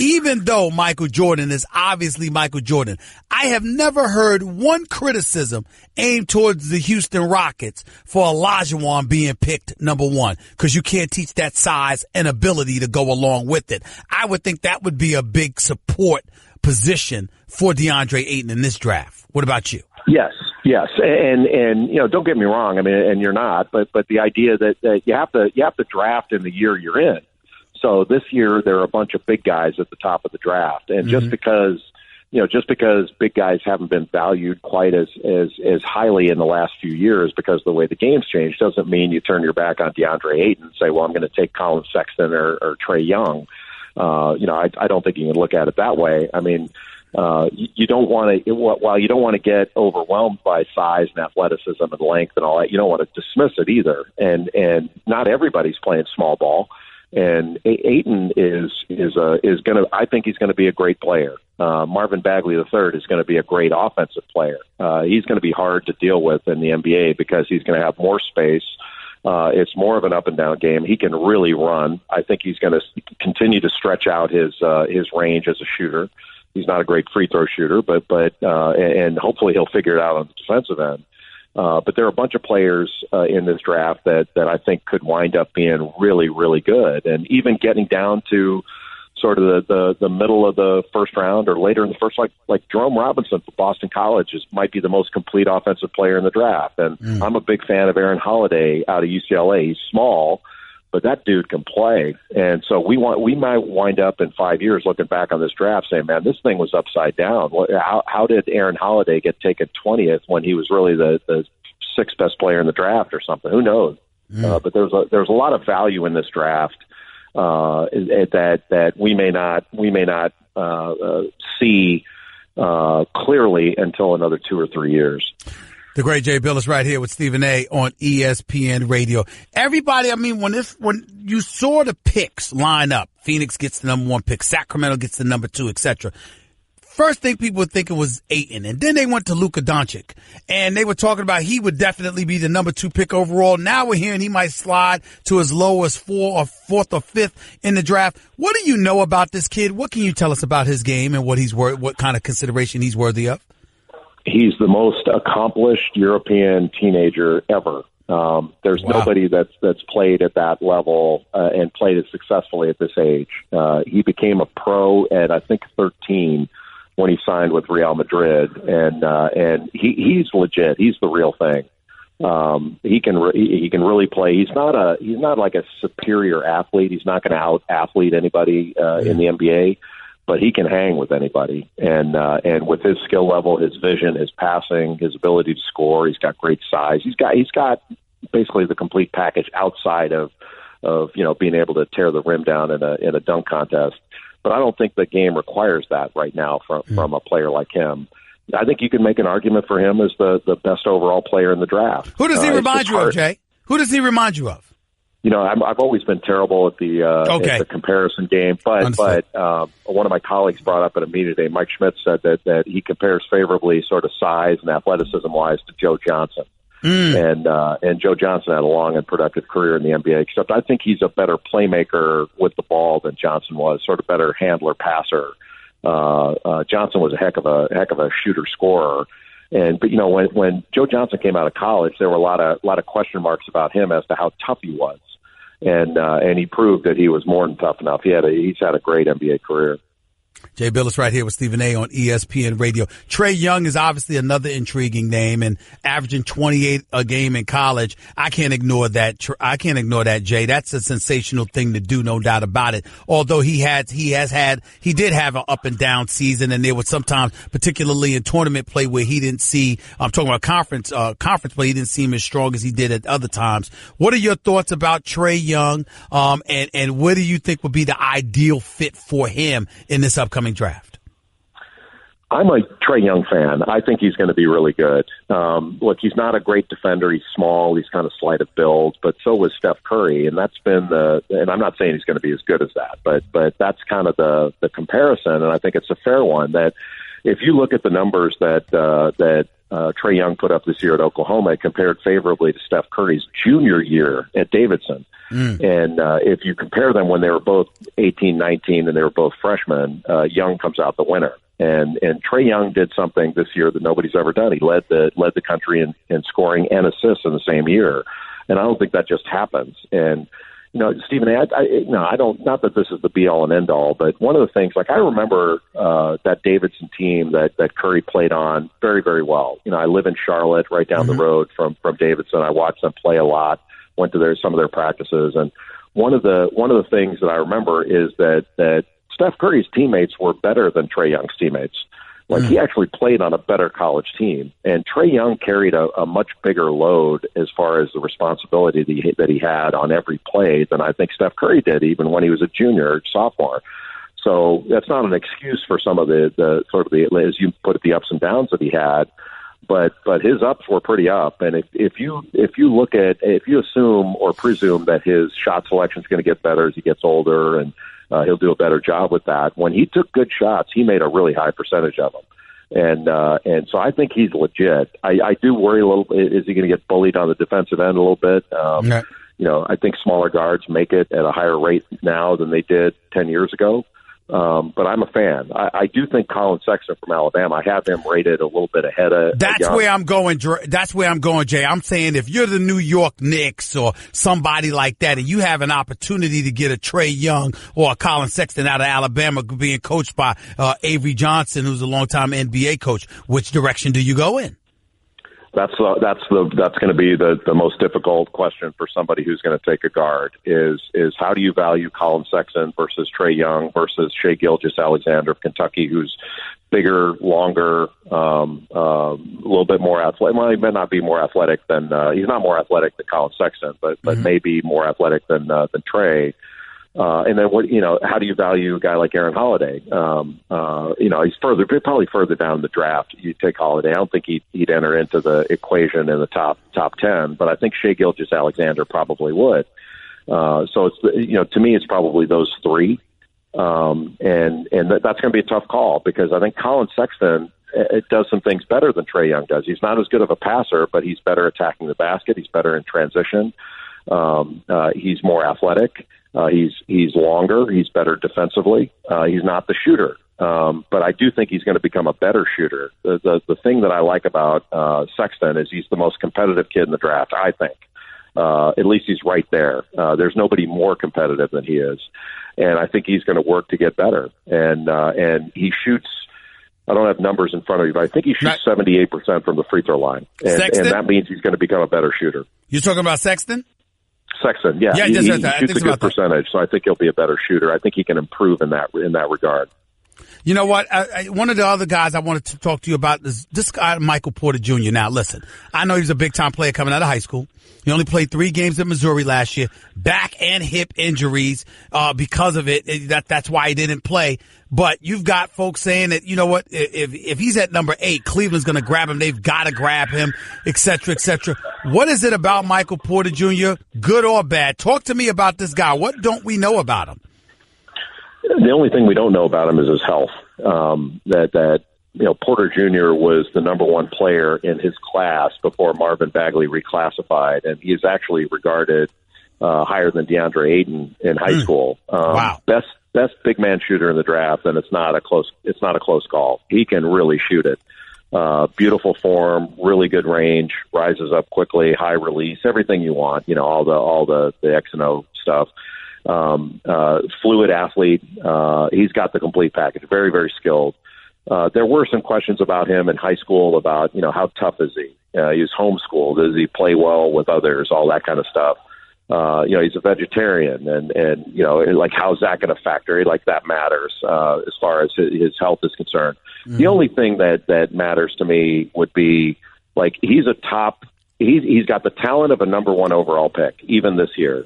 Speaker 2: Even though Michael Jordan is obviously Michael Jordan, I have never heard one criticism aimed towards the Houston Rockets for Olajuwon being picked number 1, because you can't teach that size and ability to go along with it. I would think that would be a big support position for DeAndre Ayton in this draft. What about you?
Speaker 11: Yes, and don't get me wrong. I mean, and you're not, but the idea that you have to draft in the year you're in. So this year there are a bunch of big guys at the top of the draft, and just because big guys haven't been valued quite as highly in the last few years because of the way the game's changed, doesn't mean you turn your back on DeAndre Ayton and say, well, I'm going to take Colin Sexton or Trae Young. I don't think you can look at it that way. I mean, you don't want to, while you don't want to get overwhelmed by size and athleticism and length and all that, you don't want to dismiss it either. And not everybody's playing small ball. And Ayton is going to. I think he's going to be a great player. Marvin Bagley III is going to be a great offensive player. He's going to be hard to deal with in the NBA because he's going to have more space. It's more of an up and down game. He can really run. I think he's going to continue to stretch out his range as a shooter. He's not a great free throw shooter, but and hopefully he'll figure it out on the defensive end. But there are a bunch of players in this draft that I think could wind up being really, really good. And even getting down to sort of the middle of the first round or later in the first, like Jerome Robinson from Boston College might be the most complete offensive player in the draft. And I'm a big fan of Aaron Holiday out of UCLA. He's small, but that dude can play. And so we might wind up in 5 years looking back on this draft saying, man, this thing was upside down. How did Aaron Holiday get taken 20th when he was really the 6th best player in the draft or something? Who knows? But there's a lot of value in this draft that we may not see clearly until another 2 or 3 years.
Speaker 2: The great Jay Bilas right here with Stephen A. on ESPN Radio. Everybody, I mean, when you saw the picks line up, Phoenix gets the number 1 pick, Sacramento gets the number 2, etc. First thing people were thinking was Ayton, and then they went to Luka Doncic, and they were talking about he would definitely be the number 2 pick overall. Now we're hearing he might slide to as low as 4th or 5th in the draft. What do you know about this kid? What can you tell us about his game and what kind of consideration he's worthy of?
Speaker 11: He's the most accomplished European teenager ever. There's nobody that's played at that level and played as successfully at this age. He became a pro at, I think, 13 when he signed with Real Madrid, and he's legit. He's the real thing. He can really play. He's not like a superior athlete. He's not going to out athlete anybody in the NBA. But he can hang with anybody, and with his skill level, his vision, his passing, his ability to score, he's got great size. He's got basically the complete package outside of being able to tear the rim down in a dunk contest. But I don't think the game requires that right now from a player like him. I think you can make an argument for him as the best overall player in the draft.
Speaker 2: Who does he remind you of, Jay? Who does he remind you of?
Speaker 11: I've always been terrible at the comparison game, but one of my colleagues brought up at a meeting today, Mike Schmidt said that he compares favorably sort of size and athleticism wise to Joe Johnson. And Joe Johnson had a long and productive career in the NBA, except I think he's a better playmaker with the ball than Johnson was, sort of better handler passer. Johnson was a heck of a shooter scorer. But when Joe Johnson came out of college, there were a lot of question marks about him as to how tough he was, and he proved that he was more than tough enough. He's had a great NBA career.
Speaker 2: Jay Bilas right here with Stephen A. on ESPN Radio. Trae Young is obviously another intriguing name, and averaging 28 a game in college. I can't ignore that, Jay. That's a sensational thing to do, no doubt about it. Although he did have an up and down season, and there was sometimes, particularly in tournament play, where he didn't see, I'm talking about conference play, he didn't seem as strong as he did at other times. What are your thoughts about Trae Young, and what do you think would be the ideal fit for him in this upcoming draft?
Speaker 11: I'm a Trae Young fan. I think he's going to be really good. Look, he's not a great defender. He's small. He's kind of slight of build, but so was Steph Curry, and that's been and I'm not saying he's going to be as good as that, but that's kind of the comparison, and I think it's a fair one. That if you look at the numbers that Trae Young put up this year at Oklahoma, it compared favorably to Steph Curry's junior year at Davidson. And if you compare them when they were both 18, 19, and they were both freshmen, Young comes out the winner. And Trae Young did something this year that nobody's ever done. He led the country in scoring and assists in the same year. And I don't think that just happens. And Stephen A., I don't. Not that this is the be all and end all, but one of the things, like I remember that Davidson team that Curry played on very, very well. I live in Charlotte, right down the road from Davidson. I watched them play a lot. Went to some of their practices, and one of the things that I remember is that Steph Curry's teammates were better than Trae Young's teammates. Like he actually played on a better college team, and Trae Young carried a much bigger load as far as the responsibility that he had on every play than I think Steph Curry did, even when he was a junior, sophomore. So that's not an excuse for some of the sort of as you put it, the ups and downs that he had. But his ups were pretty up, and if you assume or presume that his shot selection is going to get better as he gets older, and he'll do a better job with that. When he took good shots, he made a really high percentage of them, and so I think he's legit. I do worry a little. Is he going to get bullied on the defensive end a little bit? I think smaller guards make it at a higher rate now than they did 10 years ago. But I'm a fan. I do think Colin Sexton from Alabama, I have him rated a little bit ahead of.
Speaker 2: That's where I'm going. That's where I'm going, Jay. I'm saying if you're the New York Knicks or somebody like that, and you have an opportunity to get a Trae Young or a Colin Sexton out of Alabama being coached by Avery Johnson, who's a longtime NBA coach, which direction do you go in?
Speaker 11: That's going to be the most difficult question for somebody who's going to take a guard is how do you value Colin Sexton versus Trae Young versus Shai Gilgeous-Alexander of Kentucky, who's bigger, longer, a little bit more athletic. Well, he may not be more athletic than he's not more athletic than Colin Sexton, but maybe more athletic than Trae. And then how do you value a guy like Aaron Holiday? He's probably further down in the draft. You take Holiday. I don't think he'd enter into the equation in the top 10, but I think Shai Gilgeous-Alexander probably would. So it's, to me, it's probably those three. And that's going to be a tough call because I think Colin Sexton does some things better than Trae Young does. He's not as good of a passer, but he's better attacking the basket. He's better in transition. He's more athletic. He's longer. He's better defensively. He's not the shooter, but I do think he's going to become a better shooter. The thing that I like about Sexton is he's the most competitive kid in the draft, I think. At least he's right there. There's nobody more competitive than he is, and I think he's going to work to get better. And he shoots. I don't have numbers in front of me, but I think he shoots 78% from the free throw line, and that means he's going to become a better shooter.
Speaker 2: You're talking about Sexton?
Speaker 11: Sexton, yeah, he shoots a good percentage, so I think he'll be a better shooter. I think he can improve in that regard.
Speaker 2: You know what? One of the other guys I wanted to talk to you about is this guy, Michael Porter Jr. Now, listen, I know he's a big-time player coming out of high school. He only played 3 games at Missouri last year. Back and hip injuries because of it. That's why he didn't play. But you've got folks saying that, you know what, if he's at number 8, Cleveland's going to grab him. They've got to grab him, et cetera, et cetera. What is it about Michael Porter Jr., good or bad? Talk to me about this guy. What don't we know about him?
Speaker 11: The only thing we don't know about him is his health. Porter Jr. was the number 1 player in his class before Marvin Bagley reclassified, and he is actually regarded higher than DeAndre Ayton in high school.
Speaker 2: Wow.
Speaker 11: Best big man shooter in the draft, and it's not a close call. He can really shoot it. Beautiful form, really good range, rises up quickly, high release, everything you want. All the X and O stuff. Fluid athlete. He's got the complete package. Very, very skilled. There were some questions about him in high school about, how tough is he? He's homeschooled. Does he play well with others? All that kind of stuff. He's a vegetarian and how's that going to factor? Like that matters, as far as his health is concerned. Mm-hmm. The only thing that matters to me would be he's got the talent of a number 1 overall pick, even this year.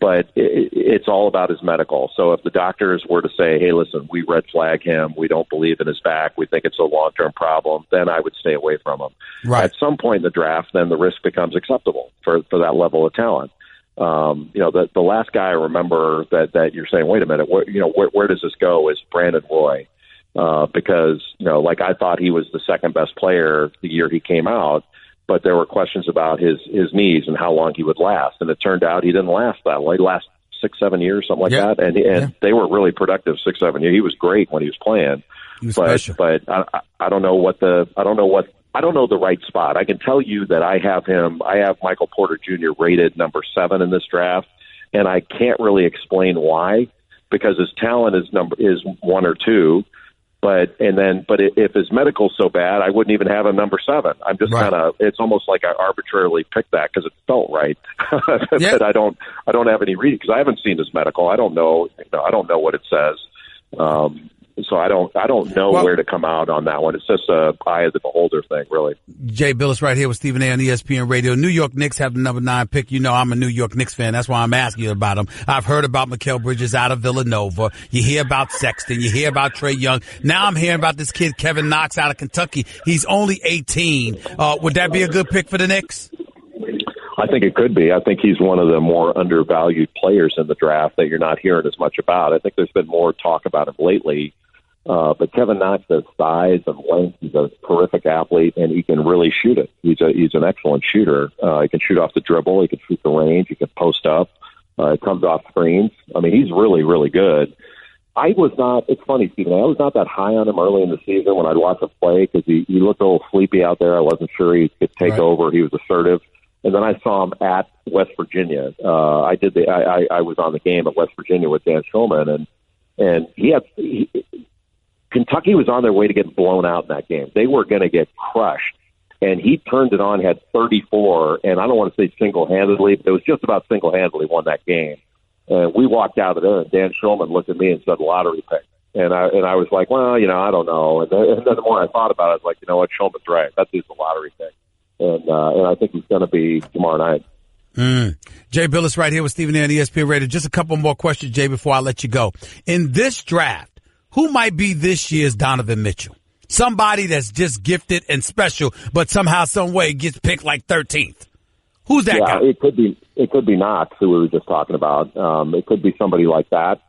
Speaker 11: But it's all about his medical. So if the doctors were to say, hey, listen, we red flag him, we don't believe in his back, we think it's a long-term problem, then I would stay away from him.
Speaker 2: Right.
Speaker 11: At some point in the draft, then the risk becomes acceptable for that level of talent. The last guy I remember that you're saying, wait a minute, where does this go is Brandon Roy. Because, I thought he was the second best player the year he came out, but there were questions about his knees and how long he would last. And it turned out he didn't last that long. He lasted 6-7 years, something like that. And they were really productive 6-7 years. He was great when he was playing.
Speaker 2: He was special.
Speaker 11: But I don't know I don't know the right spot. I can tell you that I have Michael Porter Jr. rated number 7 in this draft, and I can't really explain why, because his talent is 1 or 2. But if his medical's so bad, I wouldn't even have him number 7. I'm just it's almost like I arbitrarily picked that because it felt right. But I don't have any reason because I haven't seen his medical. I don't know. I don't know what it says. So I don't know where to come out on that one. It's just a eye of the beholder thing, really.
Speaker 2: Jay Bilas right here with Stephen A. on ESPN Radio. New York Knicks have the number 9 pick. I'm a New York Knicks fan. That's why I'm asking you about them. I've heard about Mikal Bridges out of Villanova. You hear about Sexton. You hear about Trae Young. Now I'm hearing about this kid, Kevin Knox, out of Kentucky. He's only 18. Would that be a good pick for the Knicks?
Speaker 11: I think it could be. I think he's one of the more undervalued players in the draft that you're not hearing as much about. I think there's been more talk about him lately. But Kevin Knox has size and length. He's a terrific athlete, and he can really shoot it. He's an excellent shooter. He can shoot off the dribble. He can shoot the range. He can post up. It comes off screens. I mean, he's really, really good. It's funny, Stephen, I was not that high on him early in the season when I'd watch him play because he looked a little sleepy out there. I wasn't sure he could take over. He was assertive. And then I saw him at West Virginia. I was on the game at West Virginia with Dan Schulman, and Kentucky was on their way to get blown out in that game. They were going to get crushed. And he turned it on, had 34, and I don't want to say single-handedly, but it was just about single-handedly won that game. And we walked out of there, and Dan Schulman looked at me and said, lottery pick. And I was like, well, I don't know. And then the more I thought about it, I was like, you know what, Schulman's right. That dude's a lottery pick. And I think he's going to be tomorrow night.
Speaker 2: Jay Bilas right here with Stephen A. on ESPN Radio. Just a couple more questions, Jay, before I let you go. In this draft, who might be this year's Donovan Mitchell? Somebody that's just gifted and special, but somehow, some way gets picked like 13th. Who's that guy?
Speaker 11: It could be Knox, who we were just talking about. It could be somebody like that.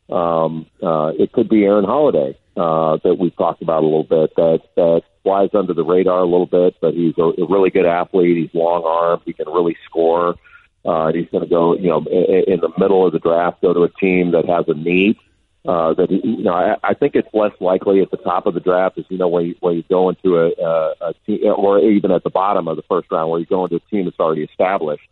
Speaker 11: It could be Aaron Holiday that we've talked about a little bit. That flies under the radar a little bit, but he's a really good athlete. He's long armed. He can really score. He's going to go, in the middle of the draft, go to a team that has a need. I think it's less likely at the top of the draft is, when you go into a team, or even at the bottom of the first round where you go into a team that's already established.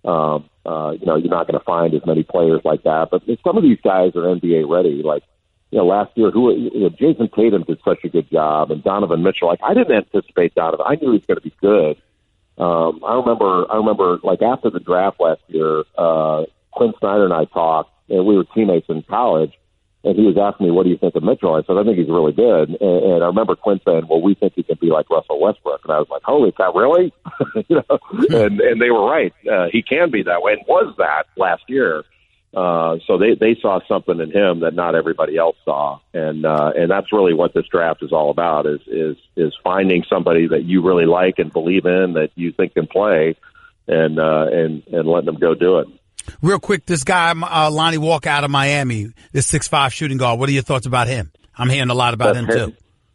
Speaker 11: You're not going to find as many players like that. But some of these guys are NBA ready. Like, last year, Jason Tatum did such a good job, and Donovan Mitchell. Like, I didn't anticipate Donovan. I knew he was going to be good. I remember, like after the draft last year, Quinn Snyder and I talked, and we were teammates in college. And he was asking me, what do you think of Mitchell? I said, I think he's really good. And I remember Quinn saying, well, we think he can be like Russell Westbrook. And I was like, holy cow, really? And they were right. He can be that way and was that last year. So they saw something in him that not everybody else saw. And that's really what this draft is all about is finding somebody that you really like and believe in that you think can play and letting them go do it.
Speaker 2: Real quick, this guy, Lonnie Walker out of Miami, this 6'5" shooting guard. What are your thoughts about him? I'm hearing a lot about him, too.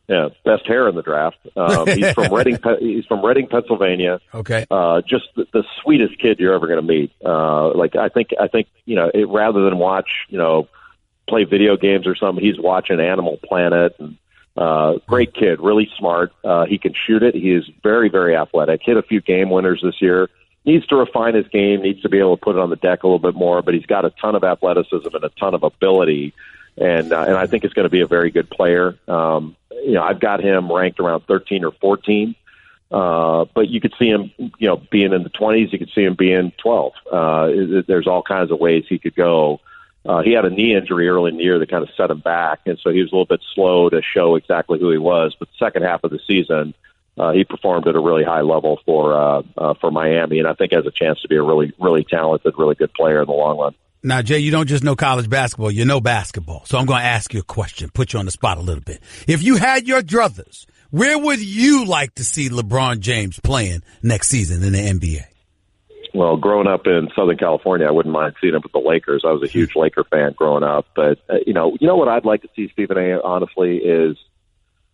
Speaker 11: Yeah, best hair in the draft. He's from Reading. He's from Reading, Pennsylvania.
Speaker 2: Okay.
Speaker 11: Just the sweetest kid you're ever going to meet. I think rather than watch play video games or something, he's watching Animal Planet. And great kid, really smart. He can shoot it. He is very, very athletic. Hit a few game winners this year. Needs to refine his game, needs to be able to put it on the deck a little bit more, but he's got a ton of athleticism and a ton of ability, and I think it's going to be a very good player. I've got him ranked around 13 or 14, but you could see him, being in the 20s. You could see him being 12. There's all kinds of ways he could go. He had a knee injury early in the year that kind of set him back, and so he was a little bit slow to show exactly who he was, but the second half of the season, he performed at a really high level for Miami, and I think has a chance to be a really, really talented, really good player in the long run.
Speaker 2: Now, Jay, you don't just know college basketball, you know basketball. So I'm going to ask you a question, put you on the spot a little bit. If you had your druthers, where would you like to see LeBron James playing next season in the NBA?
Speaker 11: Well, growing up in Southern California, I wouldn't mind seeing him with the Lakers. I was a huge Laker fan growing up. But, you know what I'd like to see, Stephen A., honestly, is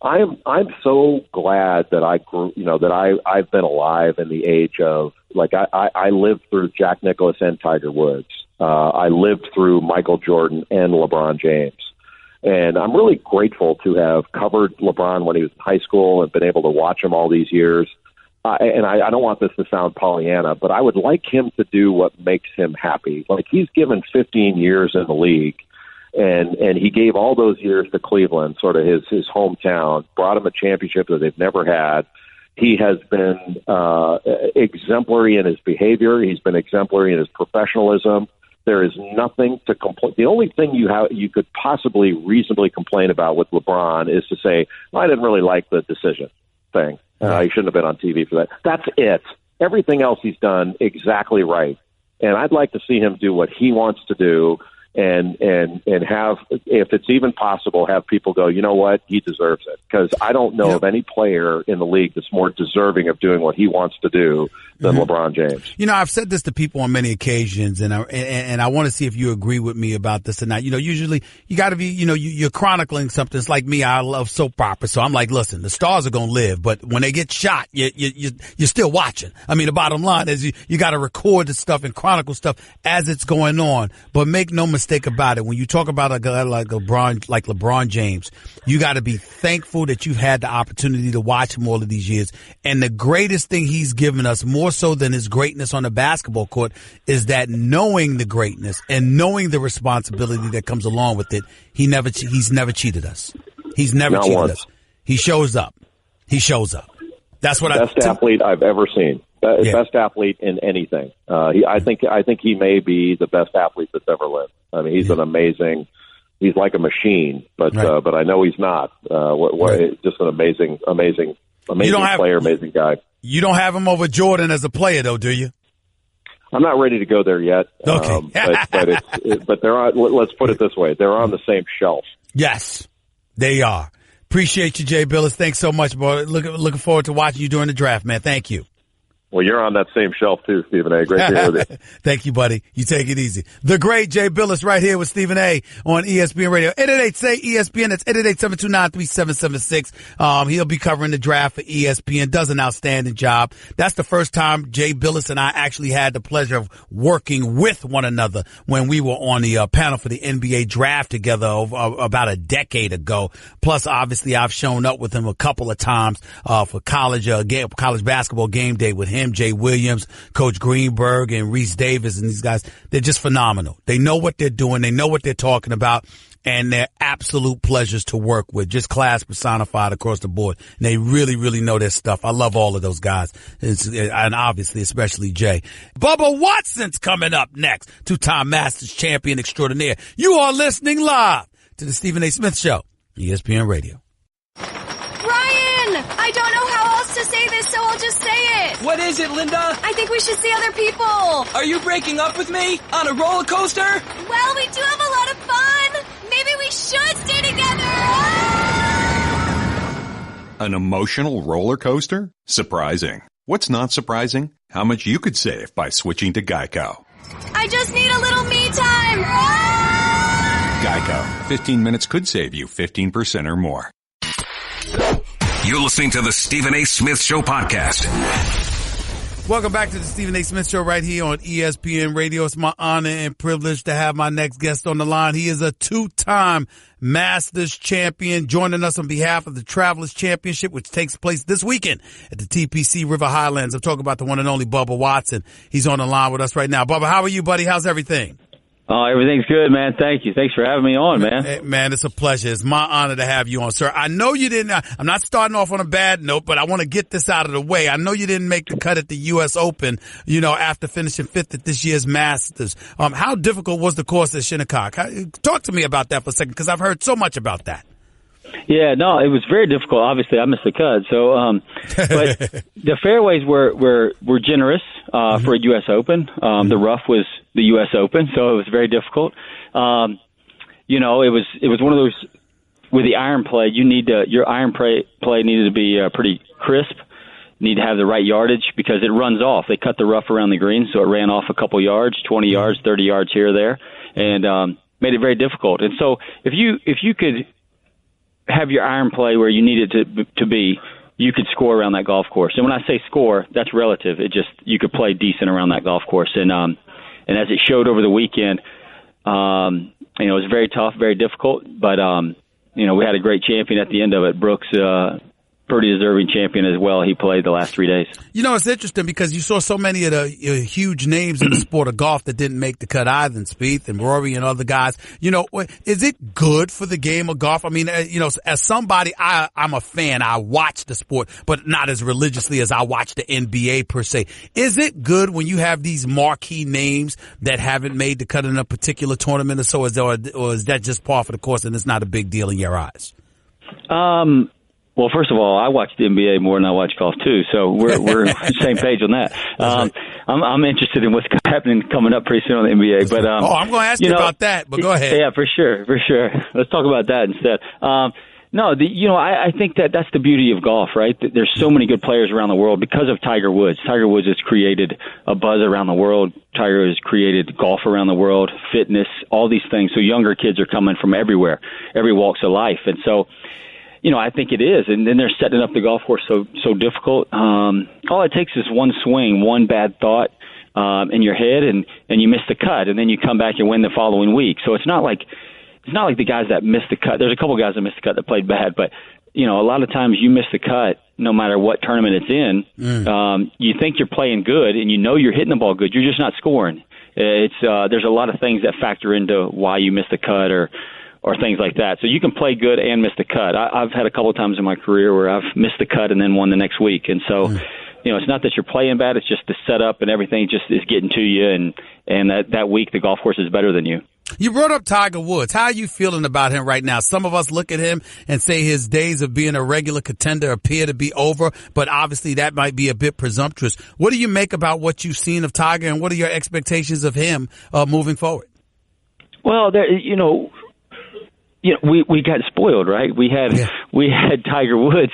Speaker 11: I'm so glad that I grew, that I've been alive in the age of, like, I lived through Jack Nicklaus and Tiger Woods. I lived through Michael Jordan and LeBron James. And I'm really grateful to have covered LeBron when he was in high school and been able to watch him all these years. And I don't want this to sound Pollyanna, but I would like him to do what makes him happy. Like, he's given 15 years in the league, and he gave all those years to Cleveland, sort of his hometown, brought him a championship that they've never had. He has been exemplary in his behavior. He's been exemplary in his professionalism. There is nothing to complain. The only thing you could possibly reasonably complain about with LeBron is to say, well, I didn't really like the decision thing. He shouldn't have been on TV for that. That's it. Everything else he's done exactly right. And I'd like to see him do what he wants to do and have, if it's even possible, have people go, you know what, he deserves it. Because I don't know of any player in the league that's more deserving of doing what he wants to do than LeBron James.
Speaker 2: You know, I've said this to people on many occasions, and I want to see if you agree with me about this or not. You know, usually you got to be, you're chronicling something. It's like me, I love soap operas, so I'm like, listen, the stars are gonna live, but when they get shot, you're still watching. I mean, the bottom line is you got to record the stuff and chronicle stuff as it's going on. But make no mistake about it, when you talk about a guy like LeBron James, you got to be thankful that you've had the opportunity to watch him all of these years. And the greatest thing he's given us, more so than his greatness on the basketball court, is that knowing the greatness and knowing the responsibility that comes along with it, he's never cheated us. He's never
Speaker 11: Not
Speaker 2: cheated
Speaker 11: once.
Speaker 2: us. He shows up. That's what
Speaker 11: best athlete I've ever seen. Best athlete in anything. I think he may be the best athlete that's ever lived. I mean, he's an amazing. He's like a machine, but I know he's not. Just an amazing player, amazing guy.
Speaker 2: You don't have him over Jordan as a player, though, do you?
Speaker 11: I'm not ready to go there yet.
Speaker 2: Okay.
Speaker 11: But they're on. Let's put it this way: they're on the same shelf.
Speaker 2: Yes, they are. Appreciate you, Jay Bilas. Thanks so much, boy. Looking forward to watching you during the draft, man. Thank you.
Speaker 11: Well, you're on that same shelf too, Stephen A. Great to hear with you.
Speaker 2: Thank you, buddy. You take it easy. The great Jay Bilas right here with Stephen A. on ESPN Radio. 888-SAY-ESPN. That's 888-729-3776. He'll be covering the draft for ESPN. Does an outstanding job. That's the first time Jay Bilas and I actually had the pleasure of working with one another when we were on the panel for the NBA draft together about a decade ago. Plus, obviously, I've shown up with him a couple of times for college basketball game day with him, Jay Williams, Coach Greenberg, and Reese Davis, and these guys. They're just phenomenal. They know what they're doing. They know what they're talking about, and they're absolute pleasures to work with. Just class personified across the board. And they really, really know their stuff. I love all of those guys, and obviously, especially Jay. Bubba Watson's coming up next. Two-time Masters champion extraordinaire. You are listening live to the Stephen A. Smith Show, ESPN Radio.
Speaker 12: I don't know how else to say this, so I'll just say it.
Speaker 13: What is it, Linda?
Speaker 12: I think we should see other people.
Speaker 13: Are you breaking up with me? On a roller coaster?
Speaker 12: Well, we do have a lot of fun. Maybe we should stay together.
Speaker 14: An emotional roller coaster? Surprising. What's not surprising? How much you could save by switching to Geico.
Speaker 12: I just need a little me time.
Speaker 14: Geico. 15 minutes could save you 15% or more.
Speaker 1: You're listening to the Stephen A. Smith Show podcast.
Speaker 2: Welcome back to the Stephen A. Smith Show right here on ESPN Radio. It's my honor and privilege to have my next guest on the line. He is a two-time Masters champion, joining us on behalf of the Travelers Championship, which takes place this weekend at the TPC River Highlands. I'm talking about the one and only Bubba Watson. He's on the line with us right now. Bubba, how are you, buddy? How's everything?
Speaker 15: Oh, everything's good, man. Thank you. Thanks for having me on, man.
Speaker 2: Man, it's a pleasure. It's my honor to have you on, sir. I know you didn't, I'm not starting off on a bad note, but I want to get this out of the way. I know you didn't make the cut at the U.S. Open, after finishing fifth at this year's Masters. How difficult was the course at Shinnecock? Talk to me about that for a second, because I've heard so much about that.
Speaker 15: Yeah, no, it was very difficult. Obviously, I missed the cut. So, but the fairways were generous for a U.S. Open. The rough was the U.S. Open, so it was very difficult. You know, it was one of those with the iron play. Your iron play needed to be pretty crisp. Need to have the right yardage because it runs off. They cut the rough around the green, so it ran off a couple yards, 20 yards, 30 yards here or there, and made it very difficult. And so if you could have your iron play where you need it to be, you could score around that golf course. And when I say score, that's relative. It just you could play decent around that golf course. And as it showed over the weekend, you know, it was very tough, very difficult. But you know, we had a great champion at the end of it. Brooks, pretty deserving champion as well. He played the last 3 days.
Speaker 2: You know, it's interesting because you saw so many of the huge names in the sport of golf that didn't make the cut either, and Spieth and Rory and other guys. You know, is it good for the game of golf? I mean, you know, as somebody, I'm a fan. I watch the sport, but not as religiously as I watch the NBA per se. Is it good when you have these marquee names that haven't made the cut in a particular tournament or so, or is that just par for the course and it's not a big deal in your eyes?
Speaker 15: Well, first of all, I watch the NBA more than I watch golf too, so we're on the same page on that.
Speaker 2: Right.
Speaker 15: I'm interested in what's happening coming up pretty soon on the NBA. But
Speaker 2: I'm going to ask you about that. But go ahead.
Speaker 15: Yeah, for sure. Let's talk about that instead. No, I think that's the beauty of golf, right? There's so many good players around the world because of Tiger Woods. Tiger Woods has created a buzz around the world. Tiger has created golf around the world, fitness, all these things. So younger kids are coming from everywhere, every walks of life, and so. You know, I think it is, and then they're setting up the golf course so difficult. All it takes is one swing, one bad thought in your head, and you miss the cut, and then you come back and win the following week. So it's not like the guys that missed the cut. There's a couple guys that missed the cut that played bad, but you know, a lot of times you miss the cut, no matter what tournament it's in. You think you're playing good, and you know you're hitting the ball good. You're just not scoring. There's a lot of things that factor into why you miss the cut or things like that. So you can play good and miss the cut. I've had a couple of times in my career where I've missed the cut and then won the next week. And so, you know, it's not that you're playing bad, it's just the setup and everything just is getting to you. And that week the golf course is better than you.
Speaker 2: You brought up Tiger Woods. How are you feeling about him right now? Some of us look at him and say his days of being a regular contender appear to be over, but obviously that might be a bit presumptuous. What do you make about what you've seen of Tiger, and what are your expectations of him moving forward?
Speaker 15: Well, we got spoiled, right? We had Tiger Woods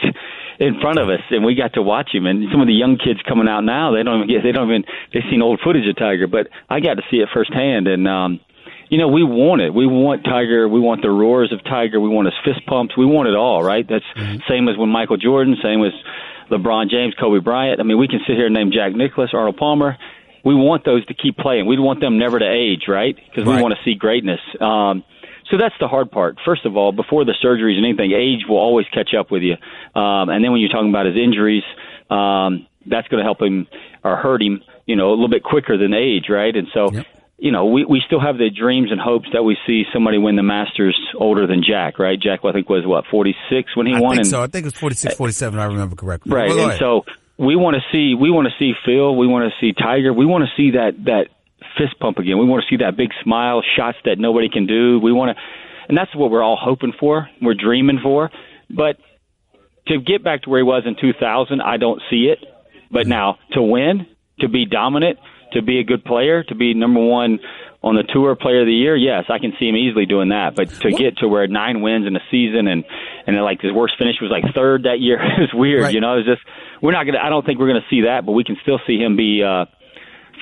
Speaker 15: in front of us, and we got to watch him. And some of the young kids coming out now, they've seen old footage of Tiger, but I got to see it firsthand. And you know, we want it. We want Tiger. We want the roars of Tiger. We want his fist pumps. We want it all, right? That's same as when Michael Jordan, same as LeBron James, Kobe Bryant. I mean, we can sit here and name Jack Nicklaus, Arnold Palmer. We want those to keep playing. We want them never to age, right? Because we want to see greatness. So that's the hard part. First of all, before the surgeries and anything, age will always catch up with you. And then when you're talking about his injuries, that's going to help him or hurt him, you know, a little bit quicker than age, right? And so, you know, we still have the dreams and hopes that we see somebody win the Masters older than Jack, right? Jack, I think, was, 46 when he won?
Speaker 2: I think so. I think it was 46, 47, I remember correctly.
Speaker 15: Right.
Speaker 2: Well,
Speaker 15: and so we want to see Phil. We want to see Tiger. We want to see that fist pump again. We want to see that big smile, shots that nobody can do. We want to, and that's what we're all hoping for. We're dreaming for. But to get back to where he was in 2000, I don't see it. But now to win, to be dominant, to be a good player, to be number one on the tour player of the year, yes, I can see him easily doing that. But to get to where 9 wins in a season and like his worst finish was like third that year is weird. Right. You know, it's just I don't think we're going to see that, but we can still see him be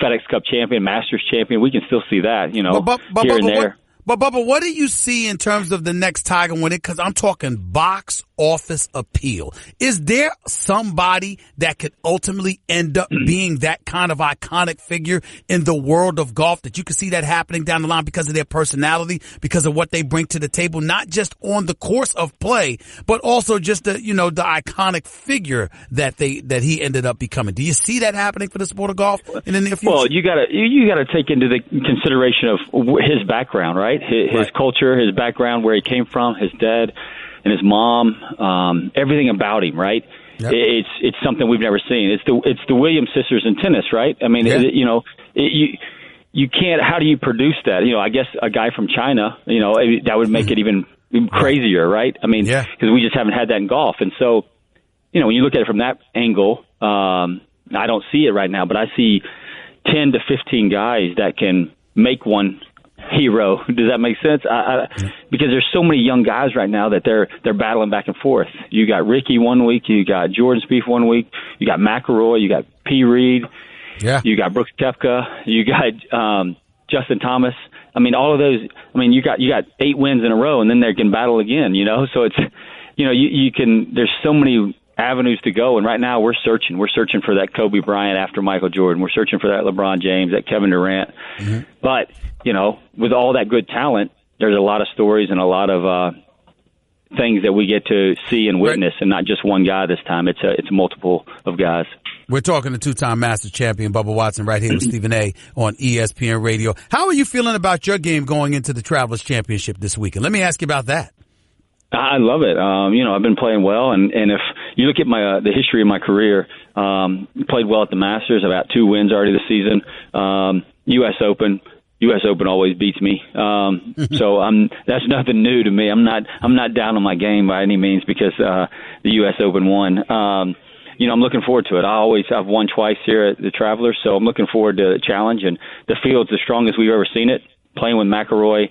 Speaker 15: FedEx Cup champion, Masters champion. We can still see that, you know, here and there.
Speaker 2: But Bubba, what do you see in terms of the next Tiger winning? Because I'm talking box office appeal. Is there somebody that could ultimately end up being that kind of iconic figure in the world of golf, that you can see that happening down the line because of their personality, because of what they bring to the table, not just on the course of play, but also just the iconic figure that he ended up becoming? Do you see that happening for the sport of golf in the near future?
Speaker 15: Well, you gotta take into the consideration of his background, right? His culture, his background, where he came from, his dad and his mom, everything about him, right? Yep. It's something we've never seen. It's the Williams sisters in tennis, right? I mean, you can't. How do you produce that? You know, I guess a guy from China, you know, that would make it even crazier, right? I mean, because we just haven't had that in golf. And so, when you look at it from that angle, I don't see it right now, but I see 10 to 15 guys that can make one hero. Does that make sense? Because there's so many young guys right now that they're battling back and forth. You got Ricky one week, you got Jordan Spieth one week, you got McIlroy, you got P. Reed, you got Brooks Koepka, you got Justin Thomas. I mean, all of those. I mean, you got 8 wins in a row, and then they can battle again. So it's you can. There's so many avenues to go, and right now we're searching for that Kobe Bryant after Michael Jordan. We're searching for that LeBron James, that Kevin Durant. But with all that good talent, there's a lot of stories and a lot of things that we get to see and witness, and not just one guy this time. It's multiple of guys.
Speaker 2: We're talking to two-time Masters champion Bubba Watson right here with Stephen A. on ESPN Radio. How are you feeling about your game going into the Travelers Championship this weekend? Let me ask you about that.
Speaker 15: I love it. I've been playing well, and if you look at my the history of my career, played well at the Masters. I've got 2 wins already this season. U.S. Open always beats me. So that's nothing new to me. I'm not down on my game by any means because the U.S. Open won. I'm looking forward to it. I've won twice here at the Travelers, so I'm looking forward to the challenge. And the field's the strongest we've ever seen it, playing with McIlroy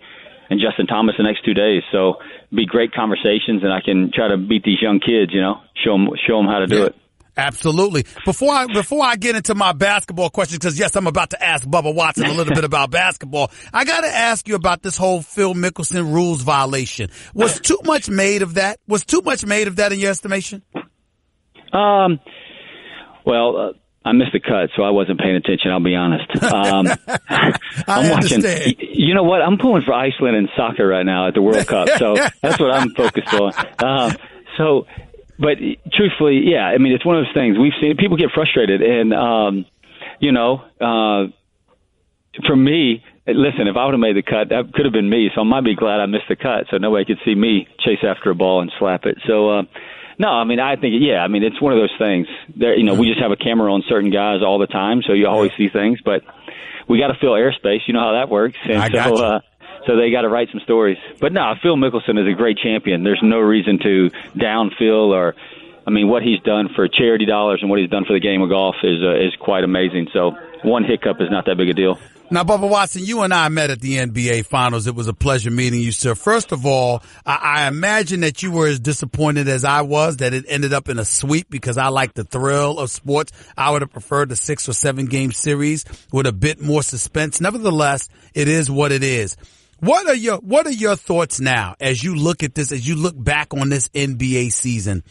Speaker 15: and Justin Thomas the next 2 days. So it'll be great conversations, and I can try to beat these young kids, show them how to do it.
Speaker 2: Absolutely. Before I get into my basketball questions, because yes, I'm about to ask Bubba Watson a little bit about basketball, I got to ask you about this whole Phil Mickelson rules violation. Was too much made of that? Was too much made of that in your estimation?
Speaker 15: I missed the cut, so I wasn't paying attention. I'll be honest. I'm watching. You know what? I'm pulling for Iceland in soccer right now at the World Cup, so that's what I'm focused on. But truthfully, yeah. I mean, it's one of those things we've seen. People get frustrated, and for me, listen, if I would have made the cut, that could have been me. So I might be glad I missed the cut, so nobody could see me chase after a ball and slap it. So. No, I mean, I think, it's one of those things. We just have a camera on certain guys all the time, so you always see things, but we got to fill airspace. You know how that works. And so they got to write some stories. But no, Phil Mickelson is a great champion. There's no reason to down Phil what he's done for charity dollars and what he's done for the game of golf is quite amazing. So one hiccup is not that big a deal.
Speaker 2: Now, Bubba Watson, you and I met at the NBA Finals. It was a pleasure meeting you, sir. First of all, I imagine that you were as disappointed as I was that it ended up in a sweep because I like the thrill of sports. I would have preferred the 6 or 7 game series with a bit more suspense. Nevertheless, it is what it is. What are your thoughts now as you look at this, as you look back on this NBA season?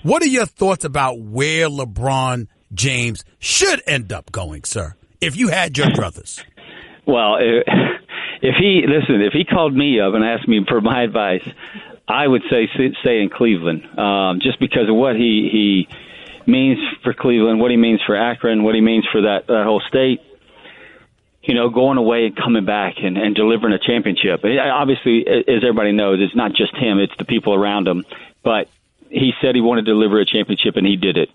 Speaker 2: What are your thoughts about where LeBron James should end up going, sir, if you had your druthers?
Speaker 15: Well, if he called me up and asked me for my advice, I would say stay in Cleveland, just because of what he means for Cleveland, what he means for Akron, what he means for that whole state. Going away and coming back and delivering a championship. Obviously, as everybody knows, it's not just him; it's the people around him. But he said he wanted to deliver a championship, and he did it.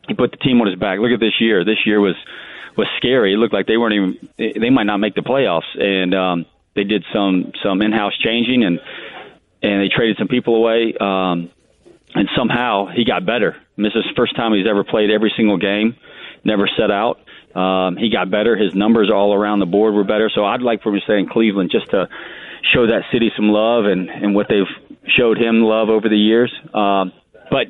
Speaker 15: He put the team on his back. Look at this year. This year was scary. It looked like they might not make the playoffs, and they did some in-house changing, and they traded some people away, and somehow he got better. This is the first time he's ever played every single game, never set out. He got better. His numbers all around the board were better, so I'd like for him to stay in Cleveland just to show that city some love and what they've showed him love over the years. But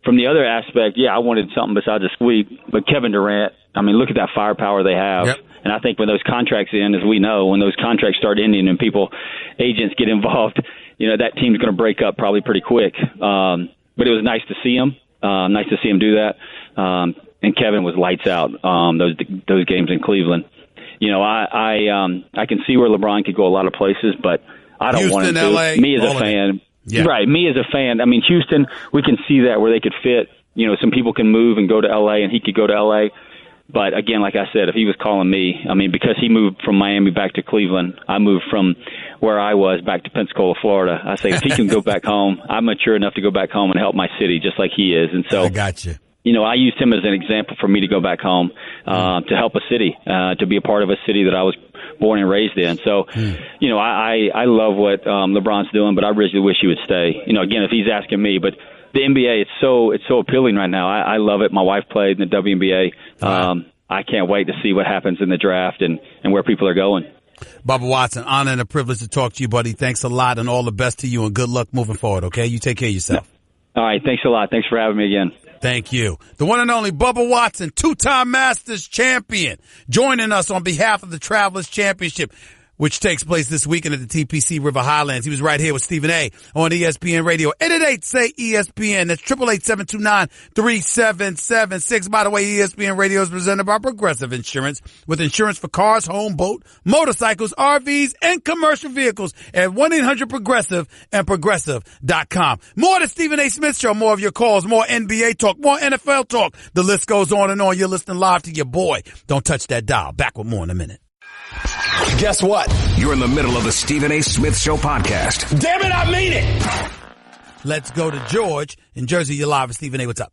Speaker 15: from the other aspect, I wanted something besides a sweep. But Kevin Durant, look at that firepower they have. Yep. And I think when those contracts end, as we know, when those contracts start ending and agents get involved, that team's going to break up probably pretty quick. But it was nice to see him. Nice to see him do that. And Kevin was lights out those games in Cleveland. I can see where LeBron could go a lot of places, but I don't want him to.
Speaker 2: LA,
Speaker 15: me as a fan. Yeah. Right, me as a fan. Houston, we can see that where they could fit. Some people can move and go to L.A., and he could go to L.A. But, again, like I said, if he was calling me, because he moved from Miami back to Cleveland, I moved from where I was back to Pensacola, Florida. I say, if he can go back home, I'm mature enough to go back home and help my city just like he is. And so,
Speaker 2: I got you.
Speaker 15: I used him as an example for me to go back home to help a city, to be a part of a city that I was born and raised in. So, you know, I love what LeBron's doing, but I really wish he would stay. You know, again, if he's asking me, but the NBA, it's so appealing right now. I love it. My wife played in the WNBA. I can't wait to see what happens in the draft and where people are going.
Speaker 2: Bubba Watson, honor and a privilege to talk to you, buddy. Thanks a lot, and all the best to you, and good luck moving forward, okay? You take care of yourself.
Speaker 15: All right, thanks a lot. Thanks for having me again.
Speaker 2: Thank you. The one and only Bubba Watson, two-time Masters champion, joining us on behalf of the Travelers Championship, which takes place this weekend at the TPC River Highlands. He was right here with Stephen A. on ESPN Radio. 888-SAY-ESPN. That's 888-729-3776. By the way, ESPN Radio is presented by Progressive Insurance, with insurance for cars, home, boat, motorcycles, RVs, and commercial vehicles at 1-800-PROGRESSIVE and Progressive.com. More of the Stephen A. Smith Show. More of your calls. More NBA talk. More NFL talk. The list goes on and on. You're listening live to your boy. Don't touch that dial. Back with more in a minute.
Speaker 1: Guess what? You're in the middle of the Stephen A. Smith Show podcast.
Speaker 2: Damn it, I mean it! Let's go to George in Jersey. You're live with Stephen A. What's up?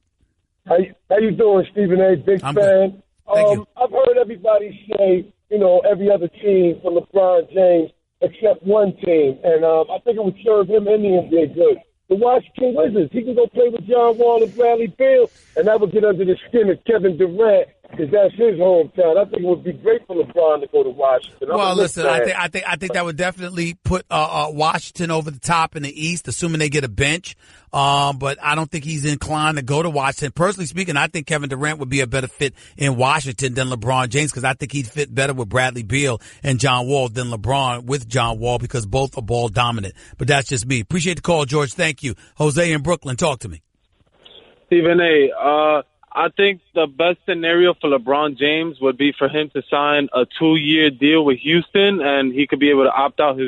Speaker 16: How you doing, Stephen A.? Big
Speaker 2: I'm
Speaker 16: fan.
Speaker 2: Good. Thank you.
Speaker 16: I've heard everybody say, you know, every other team for LeBron James except one team, and I think it would serve him and the NBA good. The Washington Wizards. He can go play with John Wall and Bradley Beal, and that would get under the skin of Kevin Durant, because that's his hometown. I think it would be great for LeBron to go to Washington.
Speaker 2: Well, listen, I think that would definitely put Washington over the top in the East, assuming they get a bench. But I don't think he's inclined to go to Washington. Personally speaking, I think Kevin Durant would be a better fit in Washington than LeBron James, because I think he'd fit better with Bradley Beal and John Wall than LeBron with John Wall, because both are ball dominant. But that's just me. Appreciate the call, George. Thank you. Jose in Brooklyn, talk to me.
Speaker 17: Stephen A., I think the best scenario for LeBron James would be for him to sign a 2-year deal with Houston, and he could be able to opt out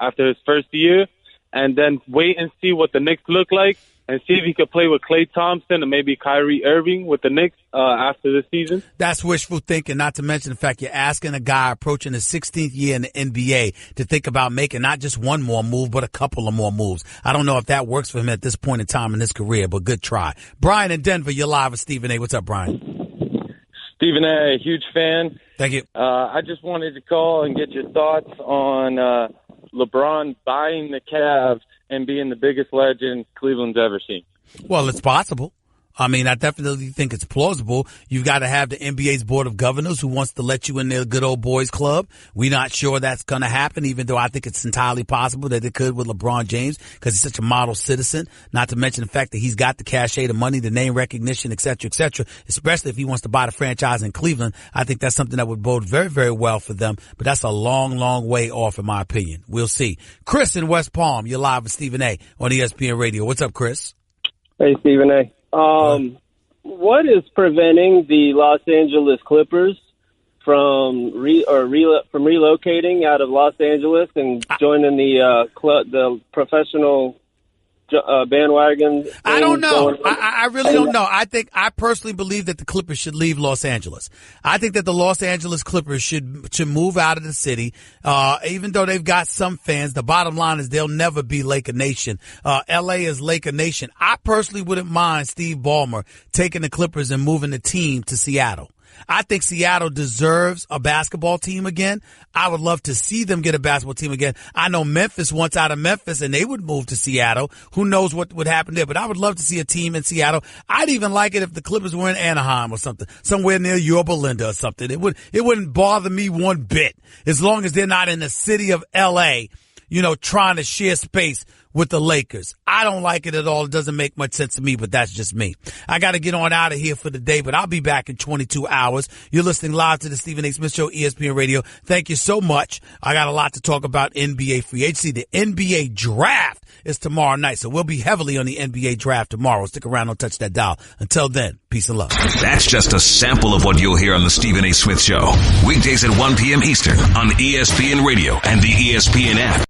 Speaker 17: after his first year, and then wait and see what the Knicks look like, and see if he could play with Klay Thompson and maybe Kyrie Irving with the Knicks after the season.
Speaker 2: That's wishful thinking, not to mention the fact you're asking a guy approaching his 16th year in the NBA to think about making not just one more move, but a couple of more moves. I don't know if that works for him at this point in time in his career, but good try. Brian in Denver, you're live with Stephen A. What's up, Brian?
Speaker 18: Stephen A., huge fan.
Speaker 2: Thank you.
Speaker 18: I just wanted to call and get your thoughts on LeBron buying the Cavs and being the biggest legend Cleveland's ever seen.
Speaker 2: Well, it's possible. I mean, I definitely think it's plausible. You've got to have the NBA's Board of Governors who wants to let you in their good old boys club. We're not sure that's going to happen, even though I think it's entirely possible that it could with LeBron James, because he's such a model citizen, not to mention the fact that he's got the cachet, the money, the name recognition, et cetera, especially if he wants to buy the franchise in Cleveland. I think that's something that would bode very, very well for them, but that's a long, long way off in my opinion. We'll see. Chris in West Palm, you're live with Stephen A. on ESPN Radio. What's up, Chris?
Speaker 19: Hey, Stephen A. What is preventing the Los Angeles Clippers from relocating out of Los Angeles and joining the professional bandwagon?
Speaker 2: I don't know. I really don't know. I personally believe that the Clippers should leave Los Angeles. I think that the Los Angeles Clippers should move out of the city. Even though they've got some fans, the bottom line is they'll never be Laker Nation. LA is Laker Nation. I personally wouldn't mind Steve Ballmer taking the Clippers and moving the team to Seattle. I think Seattle deserves a basketball team again. I would love to see them get a basketball team again. I know Memphis wants out of Memphis and they would move to Seattle. Who knows what would happen there, but I would love to see a team in Seattle. I'd even like it if the Clippers were in Anaheim or something, somewhere near Yorba Linda or something. It wouldn't bother me one bit, as long as they're not in the city of LA, trying to share space with the Lakers. I don't like it at all. It doesn't make much sense to me, but that's just me. I got to get on out of here for the day, but I'll be back in 22 hours. You're listening live to the Stephen A. Smith Show, ESPN Radio. Thank you so much. I got a lot to talk about NBA free agency. The NBA draft is tomorrow night, so we'll be heavily on the NBA draft tomorrow. Stick around. Don't touch that dial. Until then, peace and love.
Speaker 1: That's just a sample of what you'll hear on the Stephen A. Smith Show. Weekdays at 1 p.m. Eastern on ESPN Radio and the ESPN app.